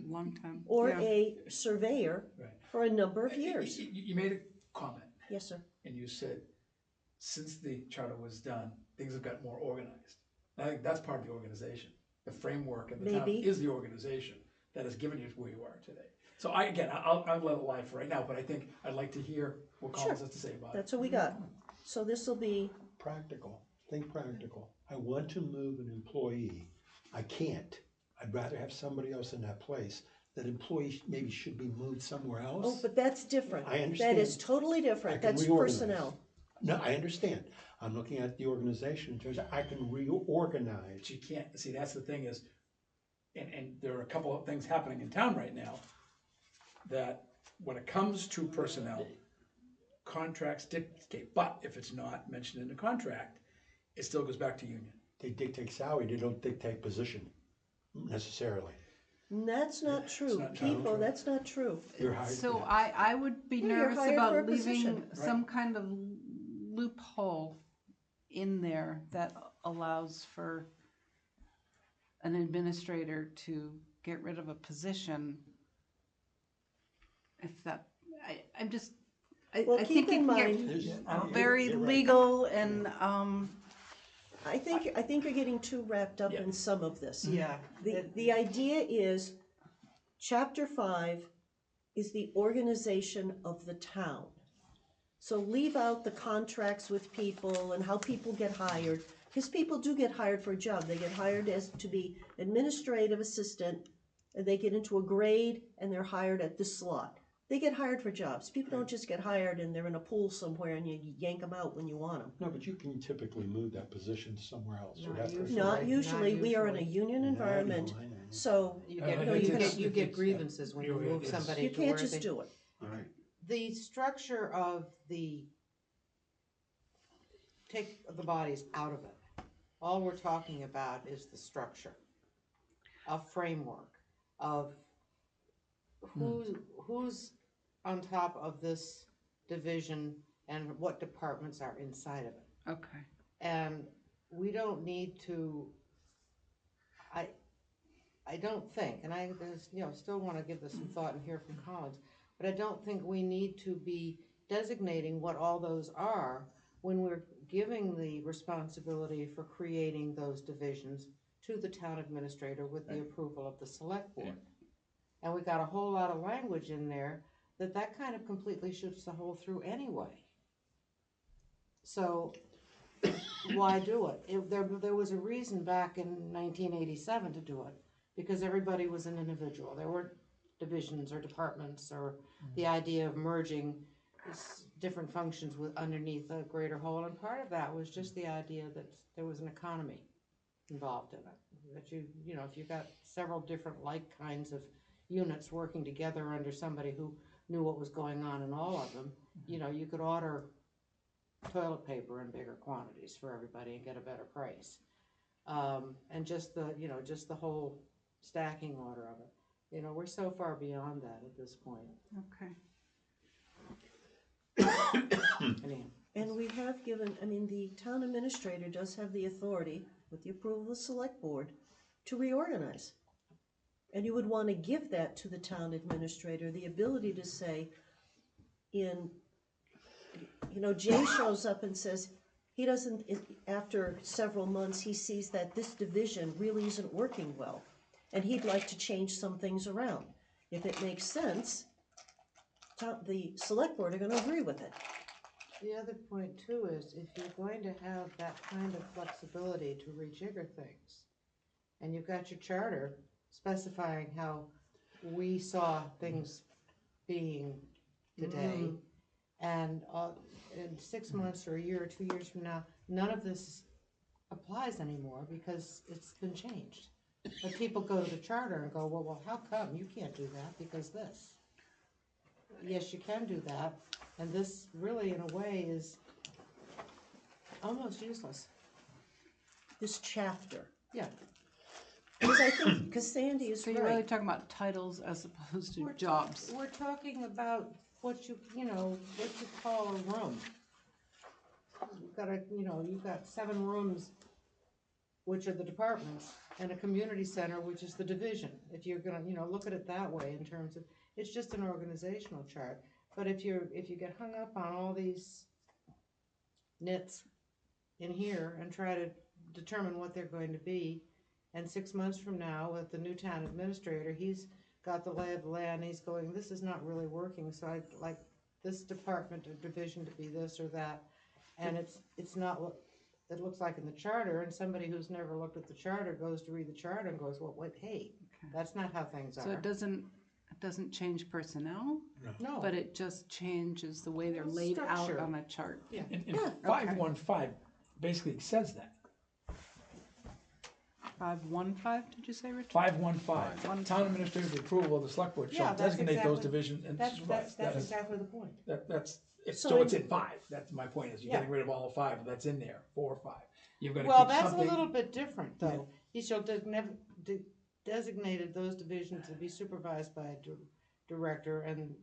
Speaker 6: Long time.
Speaker 1: or
Speaker 6: Yeah.
Speaker 1: a surveyor
Speaker 5: Right.
Speaker 1: for a number of years.
Speaker 5: You made a comment,
Speaker 1: Yes, sir.
Speaker 5: and you said, since the charter was done, things have got more organized. I think that's part of the organization. The framework of the town
Speaker 1: Maybe.
Speaker 5: is the organization that has given you where you are today. So I'll let it lie for right now, but I think I'd like to hear what Collins has to say about it.
Speaker 1: That's what we got. So this will be,
Speaker 2: Practical, think practical. I want to move an employee. I can't. I'd rather have somebody else in that place. That employee maybe should be moved somewhere
Speaker 1: oh,
Speaker 2: else.
Speaker 1: but that's different.
Speaker 2: I
Speaker 1: That
Speaker 2: understand.
Speaker 1: is totally
Speaker 2: I
Speaker 1: different.
Speaker 2: can
Speaker 1: That's
Speaker 2: reorganize.
Speaker 1: personnel.
Speaker 2: No, I understand. I'm looking at the organization in terms of I can reorganize.
Speaker 5: But you can't, see, that's the thing is, and there are a couple of things happening in town right now, that when it comes to personnel, contracts dictate, but if it's not mentioned in the contract, it still goes back to union.
Speaker 2: They dictate salary, they don't dictate position necessarily.
Speaker 1: And that's not true.
Speaker 5: not
Speaker 1: People,
Speaker 5: true.
Speaker 1: that's not true.
Speaker 2: You're hired.
Speaker 6: So
Speaker 2: yeah.
Speaker 6: I would be
Speaker 1: Yeah, you're
Speaker 6: nervous
Speaker 1: hired for a
Speaker 6: about leaving
Speaker 1: position.
Speaker 6: some kind of loophole in there that allows for an administrator to get rid of a position. If that, I'm just,
Speaker 1: Well,
Speaker 6: I
Speaker 1: keep
Speaker 6: think it
Speaker 1: in
Speaker 6: can
Speaker 1: mind,
Speaker 6: get very legal and,
Speaker 1: I think you're getting too wrapped up in some of this.
Speaker 3: Yeah.
Speaker 1: The idea is, chapter 5 is the organization of the town. So leave out the contracts with people and how people get hired, because people do get hired for a job. They get hired as to be administrative assistant, and they get into a grade and they're hired at this slot. They get hired for jobs. People don't just get hired and they're in a pool somewhere and you yank them out when you want them.
Speaker 2: No, but you can typically move that position somewhere else. or
Speaker 3: Not
Speaker 2: that's
Speaker 3: usually.
Speaker 2: for-
Speaker 1: Not usually, we are in a
Speaker 3: usually.
Speaker 1: union environment,
Speaker 2: I know.
Speaker 1: so
Speaker 3: You
Speaker 5: I
Speaker 3: get,
Speaker 5: think
Speaker 3: no, you
Speaker 5: it's-
Speaker 3: get
Speaker 5: it's-
Speaker 3: grievances when you move
Speaker 5: it's-
Speaker 3: somebody
Speaker 1: you
Speaker 3: to
Speaker 1: can't
Speaker 3: where
Speaker 1: just
Speaker 3: they.
Speaker 1: do it.
Speaker 2: All right.
Speaker 3: The structure of take the bodies out of it. All we're talking about is the structure, a framework of who's on top of this division and what departments are inside of it.
Speaker 6: Okay.
Speaker 3: And we don't need to, I don't think, and I still want to give this some thought and hear from Collins, but I don't think we need to be designating what all those are when we're giving the responsibility for creating those divisions to the town administrator with the approval of the select board. And we got a whole lot of language in there that kind of completely shoots the hole through anyway. So why do it? There was a reason back in 1987 to do it, because everybody was an individual. There weren't divisions or departments or the idea of merging different functions with underneath a greater whole. And part of that was just the idea that there was an economy involved in it. That if you got several different like kinds of units working together under somebody who knew what was going on in all of them, you could order toilet paper in bigger quantities for everybody and get a better price. And just the whole stacking order of it. We're so far beyond that at this point.
Speaker 6: Okay.
Speaker 3: Anyhow.
Speaker 1: And we have given, the town administrator does have the authority, with the approval of the select board, to reorganize. And you would want to give that to the town administrator, the ability to say, Jay shows up and says, he doesn't, after several months, he sees that this division really isn't working well, and he'd like to change some things around. If it makes sense, the select board are gonna agree with it.
Speaker 3: The other point too is if you're going to have that kind of flexibility to rejigger things, and you've got your charter specifying how we saw things being today, and in 6 months or a year or 2 years from now, none of this applies anymore because it's been changed. But people go to the charter and go, well, how come you can't do that? Because this. Yes, you can do that, and this really, in a way, is almost useless.
Speaker 1: This chapter.
Speaker 3: Yeah.
Speaker 1: Because Sandy is
Speaker 6: So you're really
Speaker 1: right.
Speaker 6: talking about titles as opposed to
Speaker 3: We're
Speaker 6: jobs.
Speaker 3: We're talking about what you call a room. You've got 7 rooms, which are the departments, and a community center, which is the division. If you're gonna, look at it that way in terms of, it's just an organizational chart. But if you get hung up on all these nits in here and try to determine what they're going to be, and 6 months from now, with the new town administrator, he's got the lay of the land, he's going, this is not really working, so I'd like this department or division to be this or that. And it's not what it looks like in the charter, and somebody who's never looked at the charter goes to read the charter and goes, well, wait, hey, that's not how things
Speaker 6: So
Speaker 3: are.
Speaker 6: it doesn't change personnel,
Speaker 3: No.
Speaker 6: but it just changes the way they're laid
Speaker 3: Structure.
Speaker 6: out on a chart.
Speaker 3: Yeah.
Speaker 5: And
Speaker 1: Yeah.
Speaker 5: 515 basically says that.
Speaker 6: 515, did you say, Richard?
Speaker 5: 515, town administrator with the approval of the select board
Speaker 3: Yeah,
Speaker 5: shall
Speaker 3: that's
Speaker 5: designate those
Speaker 3: exactly-
Speaker 5: divisions and
Speaker 3: That's
Speaker 5: supervise. That is-
Speaker 3: exactly the point.
Speaker 1: So
Speaker 5: So it's
Speaker 1: in-
Speaker 5: in 5, that's my point, is you're
Speaker 3: Yeah.
Speaker 5: getting rid of all of 5, that's in there, 4 or 5. You're gonna
Speaker 3: Well,
Speaker 5: keep
Speaker 3: that's
Speaker 5: something.
Speaker 3: a little bit different, though. He shall designated those divisions to be supervised by a director and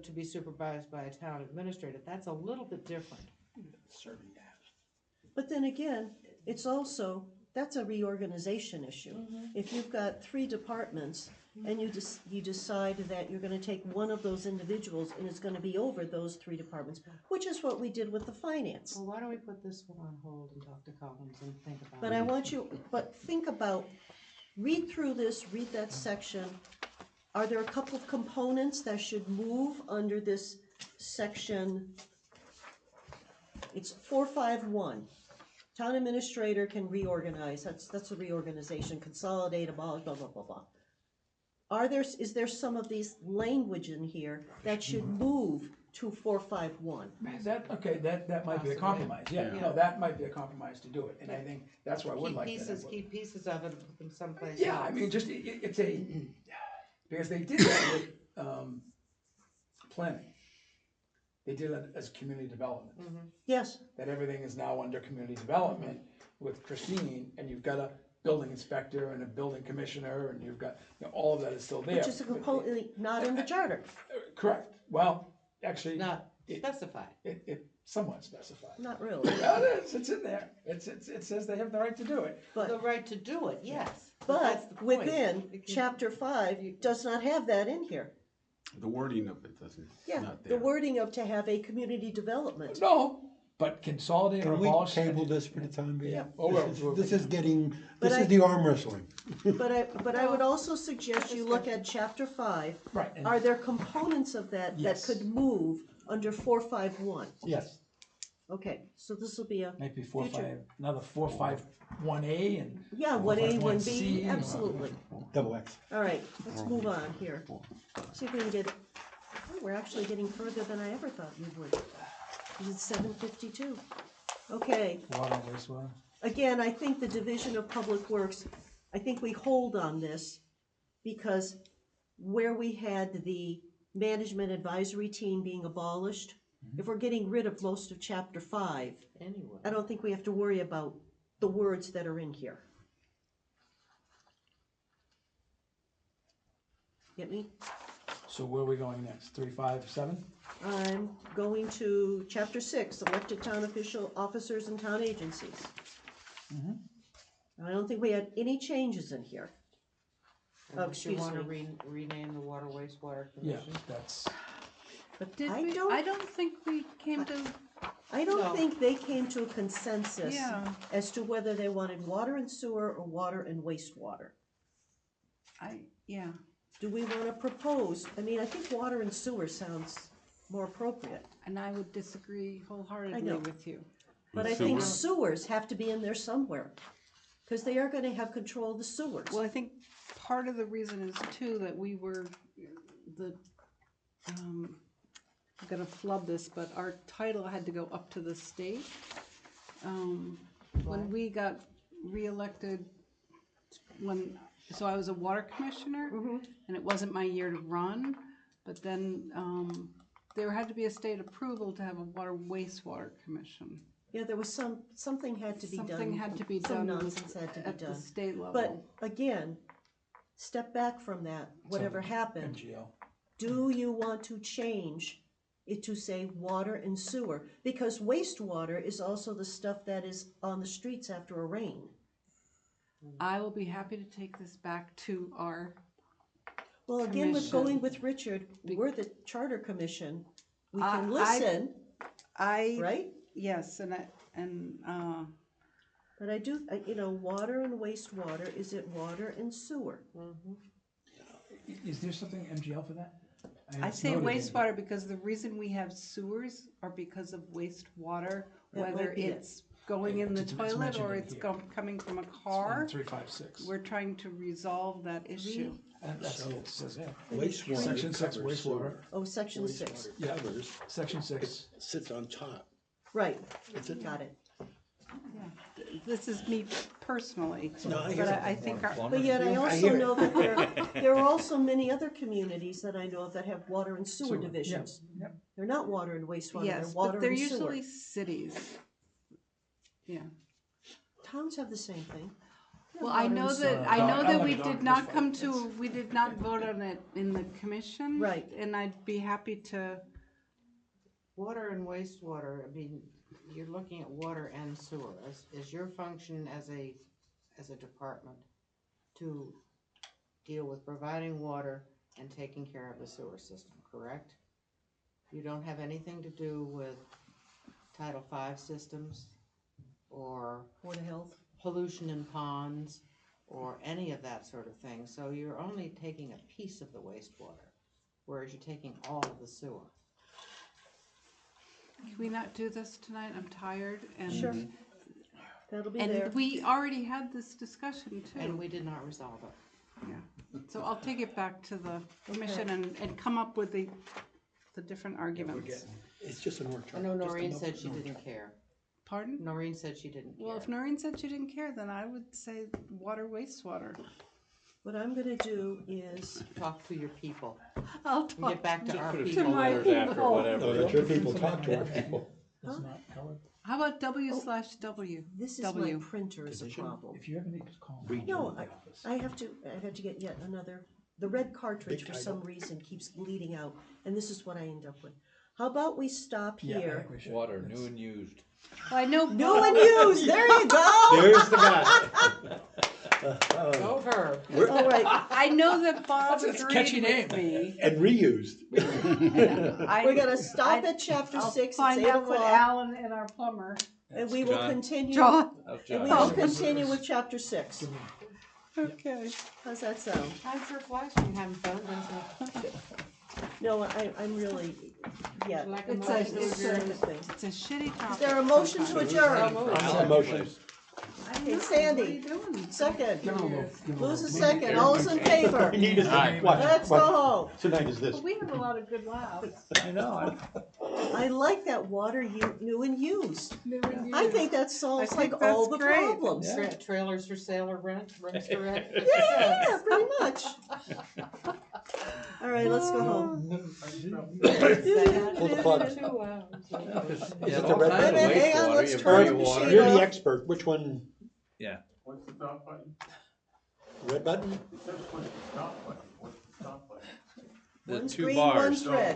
Speaker 3: to be supervised by a town administrator. That's a little bit different.
Speaker 5: Certainly, yeah.
Speaker 1: But then again, it's also, that's a reorganization issue. If you've got 3 departments and you decide that you're gonna take one of those individuals and it's gonna be over those 3 departments, which is what we did with the finance.
Speaker 3: Well, why don't we put this one on hold and talk to Collins and think about
Speaker 1: But
Speaker 3: it?
Speaker 1: think about, read through this, read that section. Are there a couple of components that should move under this section? It's 451. Town administrator can reorganize, that's a reorganization, consolidate, abolish, blah, blah, blah, blah. is there some of these language in here that should move to 451?
Speaker 5: That might be a compromise, yeah, no, that might be a compromise to do it, and I think that's where I would like that.
Speaker 3: Keep pieces of it in someplace else.
Speaker 5: Yeah, I mean, just, it's a, because they did that with, planning. They did it as community development,
Speaker 1: Yes,
Speaker 5: that everything is now under community development with Christine, and you've got a building inspector and a building commissioner, and you've got, all of that is still there.
Speaker 1: which is completely not in the charter,
Speaker 5: Correct, well, actually.
Speaker 3: Not
Speaker 5: it-
Speaker 3: specified.
Speaker 5: It somewhat specified.
Speaker 1: not really.
Speaker 5: Well, it is, it's in there, it says they have the right to do it.
Speaker 3: The
Speaker 1: But,
Speaker 3: right to do it, yes. that's the
Speaker 1: but
Speaker 3: point.
Speaker 1: within
Speaker 3: It can-
Speaker 1: chapter 5 does not have that in here.
Speaker 4: The wording of it doesn't,
Speaker 1: Yeah,
Speaker 4: not
Speaker 1: the
Speaker 4: there.
Speaker 1: wording of to have a community development.
Speaker 5: No, but consolidate or
Speaker 2: Can we
Speaker 5: abolish.
Speaker 2: table this for the time being?
Speaker 5: Yeah. Oh, well,
Speaker 2: This is getting,
Speaker 1: But
Speaker 2: this
Speaker 1: I-
Speaker 2: is the arm wrestling.
Speaker 1: But I would also suggest you look at chapter 5.
Speaker 5: Right, and-
Speaker 1: Are there components of that that
Speaker 5: Yes.
Speaker 1: could move under 451?
Speaker 5: Yes,
Speaker 1: Okay, so this will be a,
Speaker 5: maybe
Speaker 1: Future.
Speaker 5: another 451A and.
Speaker 1: yeah, 1A,
Speaker 5: 451C,
Speaker 1: 1B, absolutely.
Speaker 2: Double X.
Speaker 1: All right, let's move on here. See if we can get, oh, we're actually getting further than I ever thought we would. This is 7:52. Okay,
Speaker 5: Water and wastewater.
Speaker 1: again, I think the Division of Public Works, I think we hold on this because where we had the management advisory team being abolished, if we're getting rid of most of chapter 5,
Speaker 3: Anyway.
Speaker 1: I don't think we have to worry about the words that are in here. Get me?
Speaker 5: So where are we going next? 357?
Speaker 1: I'm going to chapter 6, elected town official officers and town agencies. I don't think we had any changes in here. Oh,
Speaker 3: Unless you
Speaker 1: excuse
Speaker 3: wanna
Speaker 1: me.
Speaker 3: rename the water wastewater
Speaker 5: Yeah,
Speaker 3: commission.
Speaker 5: that's,
Speaker 1: But
Speaker 6: Did
Speaker 1: I
Speaker 6: we,
Speaker 1: don't,
Speaker 6: I don't think we came to,
Speaker 3: No.
Speaker 1: think they came to a consensus
Speaker 6: yeah,
Speaker 1: as to whether they wanted water and sewer or water and wastewater.
Speaker 6: yeah.
Speaker 1: Do we want to propose, I mean, I think water and sewer sounds more appropriate,
Speaker 6: And I would disagree
Speaker 1: I
Speaker 6: wholeheartedly
Speaker 1: know.
Speaker 6: with you.
Speaker 1: but
Speaker 4: And
Speaker 1: I think
Speaker 4: sewer?
Speaker 1: sewers have to be in there somewhere. Because they are gonna have control of the sewers.
Speaker 6: Well, I think part of the reason is too that we were, I'm gonna flub this, but our title had to go up to the state. When we got reelected, so I was a water commissioner, and it wasn't my year to run, but then, there had to be a state approval to have a water wastewater commission.
Speaker 1: Yeah, there was something had to be done.
Speaker 6: Something had to be
Speaker 1: Some
Speaker 6: done with-
Speaker 1: nonsense had to be
Speaker 6: at the
Speaker 1: done.
Speaker 6: state level.
Speaker 1: But again, step back from that, whatever happened.
Speaker 5: MGL.
Speaker 1: Do you want to change it to say water and sewer? Because wastewater is also the stuff that is on the streets after a rain.
Speaker 6: I will be happy to take this back to our,
Speaker 1: Well, again, with
Speaker 6: Commission.
Speaker 1: going with Richard, we're the charter commission. We
Speaker 6: I-
Speaker 1: can listen,
Speaker 6: I,
Speaker 1: right?
Speaker 6: yes,
Speaker 1: But I do, water and wastewater, is it water and sewer?
Speaker 5: Is there something MGL for that?
Speaker 6: I say
Speaker 5: noted in-
Speaker 6: wastewater because the reason we have sewers are because of wastewater,
Speaker 1: That
Speaker 6: whether
Speaker 1: might be it.
Speaker 6: it's going in the
Speaker 5: It's
Speaker 6: toilet
Speaker 5: mentioned
Speaker 6: or
Speaker 5: in
Speaker 6: it's
Speaker 5: here.
Speaker 6: coming from a car.
Speaker 5: 356.
Speaker 6: We're trying to resolve that issue.
Speaker 5: That's it, it says there.
Speaker 2: Wastewater
Speaker 5: Section 6
Speaker 2: covers
Speaker 5: wastewater.
Speaker 2: sewer.
Speaker 1: Oh, section 6,
Speaker 2: Wastewater covers,
Speaker 5: Section 6.
Speaker 2: sits on top.
Speaker 1: right,
Speaker 2: It's in-
Speaker 1: got it.
Speaker 6: This is me personally,
Speaker 2: No, I
Speaker 6: but
Speaker 2: hear
Speaker 6: I think our,
Speaker 1: But yet I also
Speaker 2: hear it.
Speaker 1: know that there are also many other communities that I know of that have water and sewer
Speaker 5: Sewer, yeah,
Speaker 1: divisions.
Speaker 5: yep.
Speaker 1: They're not water and wastewater, they're
Speaker 6: yes,
Speaker 1: water
Speaker 6: but they're
Speaker 1: and sewer.
Speaker 6: usually cities. Yeah.
Speaker 1: Towns have the same thing.
Speaker 6: Well, I know
Speaker 5: Waters,
Speaker 6: that,
Speaker 5: uh,
Speaker 6: I know
Speaker 5: dog-
Speaker 6: that
Speaker 5: I'm
Speaker 6: we
Speaker 5: like a
Speaker 6: did
Speaker 5: dog
Speaker 6: not
Speaker 5: this
Speaker 6: come
Speaker 5: fight.
Speaker 6: to, we did not vote on it in the commission.
Speaker 1: Right.
Speaker 6: And I'd be happy to,
Speaker 3: Water and wastewater, I mean, you're looking at water and sewer. Is your function as a department to deal with providing water and taking care of the sewer system, correct? You don't have anything to do with Title V systems or
Speaker 1: Board of Health.
Speaker 3: pollution in ponds or any of that sort of thing. So you're only taking a piece of the wastewater, whereas you're taking all of the sewer.
Speaker 6: can we not do this tonight? I'm tired and.
Speaker 1: Sure. That'll be there.
Speaker 6: And we already had this discussion too.
Speaker 3: And we did not resolve it.
Speaker 6: So I'll take it back to the commission and come up with the different
Speaker 5: We're
Speaker 6: arguments.
Speaker 5: getting,
Speaker 2: It's just an org
Speaker 3: I
Speaker 2: chart.
Speaker 3: know
Speaker 2: Just
Speaker 3: Noreen
Speaker 2: come up
Speaker 3: said
Speaker 2: with
Speaker 3: she
Speaker 2: an org
Speaker 3: didn't
Speaker 2: chart.
Speaker 3: care.
Speaker 6: Pardon?
Speaker 3: Noreen said she didn't care.
Speaker 6: Well, if Noreen said she didn't care, then I would say water, wastewater.
Speaker 1: What I'm gonna do is,
Speaker 3: Talk to your people.
Speaker 6: I'll
Speaker 3: And
Speaker 6: talk
Speaker 3: get back to our
Speaker 6: to
Speaker 3: people.
Speaker 6: my
Speaker 7: Letters after,
Speaker 6: people.
Speaker 7: whatever.
Speaker 2: No, let your people talk to our people.
Speaker 5: let's not, Howard,
Speaker 6: How about W/W?
Speaker 1: this is my
Speaker 6: W.
Speaker 1: printer is a
Speaker 2: Division?
Speaker 1: problem.
Speaker 5: if you ever need to call.
Speaker 2: Region.
Speaker 1: No, I have to get yet another, the red cartridge
Speaker 2: Big
Speaker 1: for some reason keeps bleeding out, and this is what I end up with. How about we stop
Speaker 5: Yeah, I
Speaker 1: here?
Speaker 5: think we should.
Speaker 7: Water,
Speaker 5: Let's-
Speaker 7: new and used.
Speaker 6: Well, I know.
Speaker 1: New and used, there you go!
Speaker 2: There's the guy.
Speaker 3: Go her.
Speaker 1: All right,
Speaker 6: I know that Bob
Speaker 5: That's a catchy
Speaker 6: agreed with
Speaker 5: name.
Speaker 6: me.
Speaker 2: And reused.
Speaker 1: we're gonna stop
Speaker 6: I-
Speaker 1: at chapter
Speaker 6: I'll
Speaker 1: 6, it's
Speaker 6: find
Speaker 1: 8
Speaker 6: out what
Speaker 1: o'clock,
Speaker 6: Alan and our plumber.
Speaker 1: and we will
Speaker 7: John.
Speaker 1: continue.
Speaker 6: John.
Speaker 7: How's
Speaker 1: And we
Speaker 7: John?
Speaker 1: will continue with chapter 6.
Speaker 6: Okay.
Speaker 1: How's that sound?
Speaker 3: Time for a flash when you're having fun, doesn't it?
Speaker 1: No, I'm really, yeah.
Speaker 3: Like a
Speaker 6: It's
Speaker 3: motion to
Speaker 1: it's a
Speaker 3: adjourn.
Speaker 1: thing.
Speaker 6: It's a shitty topic.
Speaker 1: Is there a motion to
Speaker 6: sometimes.
Speaker 1: adjourn?
Speaker 2: I'll motion.
Speaker 1: Hey,
Speaker 6: What are
Speaker 1: Sandy,
Speaker 6: you doing?
Speaker 1: second.
Speaker 5: Give him a little- give him a
Speaker 1: Lose a
Speaker 5: little-
Speaker 1: second, all those in favor?
Speaker 2: We need a
Speaker 4: Aye.
Speaker 2: watch,
Speaker 1: Let's go
Speaker 2: watch.
Speaker 1: home.
Speaker 2: Tonight is this.
Speaker 6: Well, we have a lot of good laughs.
Speaker 7: I know.
Speaker 1: I like that water new and used.
Speaker 6: New and
Speaker 1: I
Speaker 6: used.
Speaker 1: think that solves
Speaker 6: I
Speaker 1: like
Speaker 6: think
Speaker 1: all
Speaker 6: that's
Speaker 1: the
Speaker 6: great.
Speaker 1: problems.
Speaker 3: Trailers for sale or rent, rooms to rent.
Speaker 1: Yeah, pretty much. All right, let's go home.
Speaker 2: Pull the plug. Is it the red
Speaker 1: Wait a minute, hang on, let's turn the machine
Speaker 2: You're
Speaker 1: off.
Speaker 2: the expert. Which one?
Speaker 7: Yeah.
Speaker 4: What's the stop button?
Speaker 2: Red button?
Speaker 4: It says push the stop button. What's the stop button?
Speaker 7: The
Speaker 1: One's
Speaker 7: two
Speaker 1: green,
Speaker 7: bars.
Speaker 1: one's red.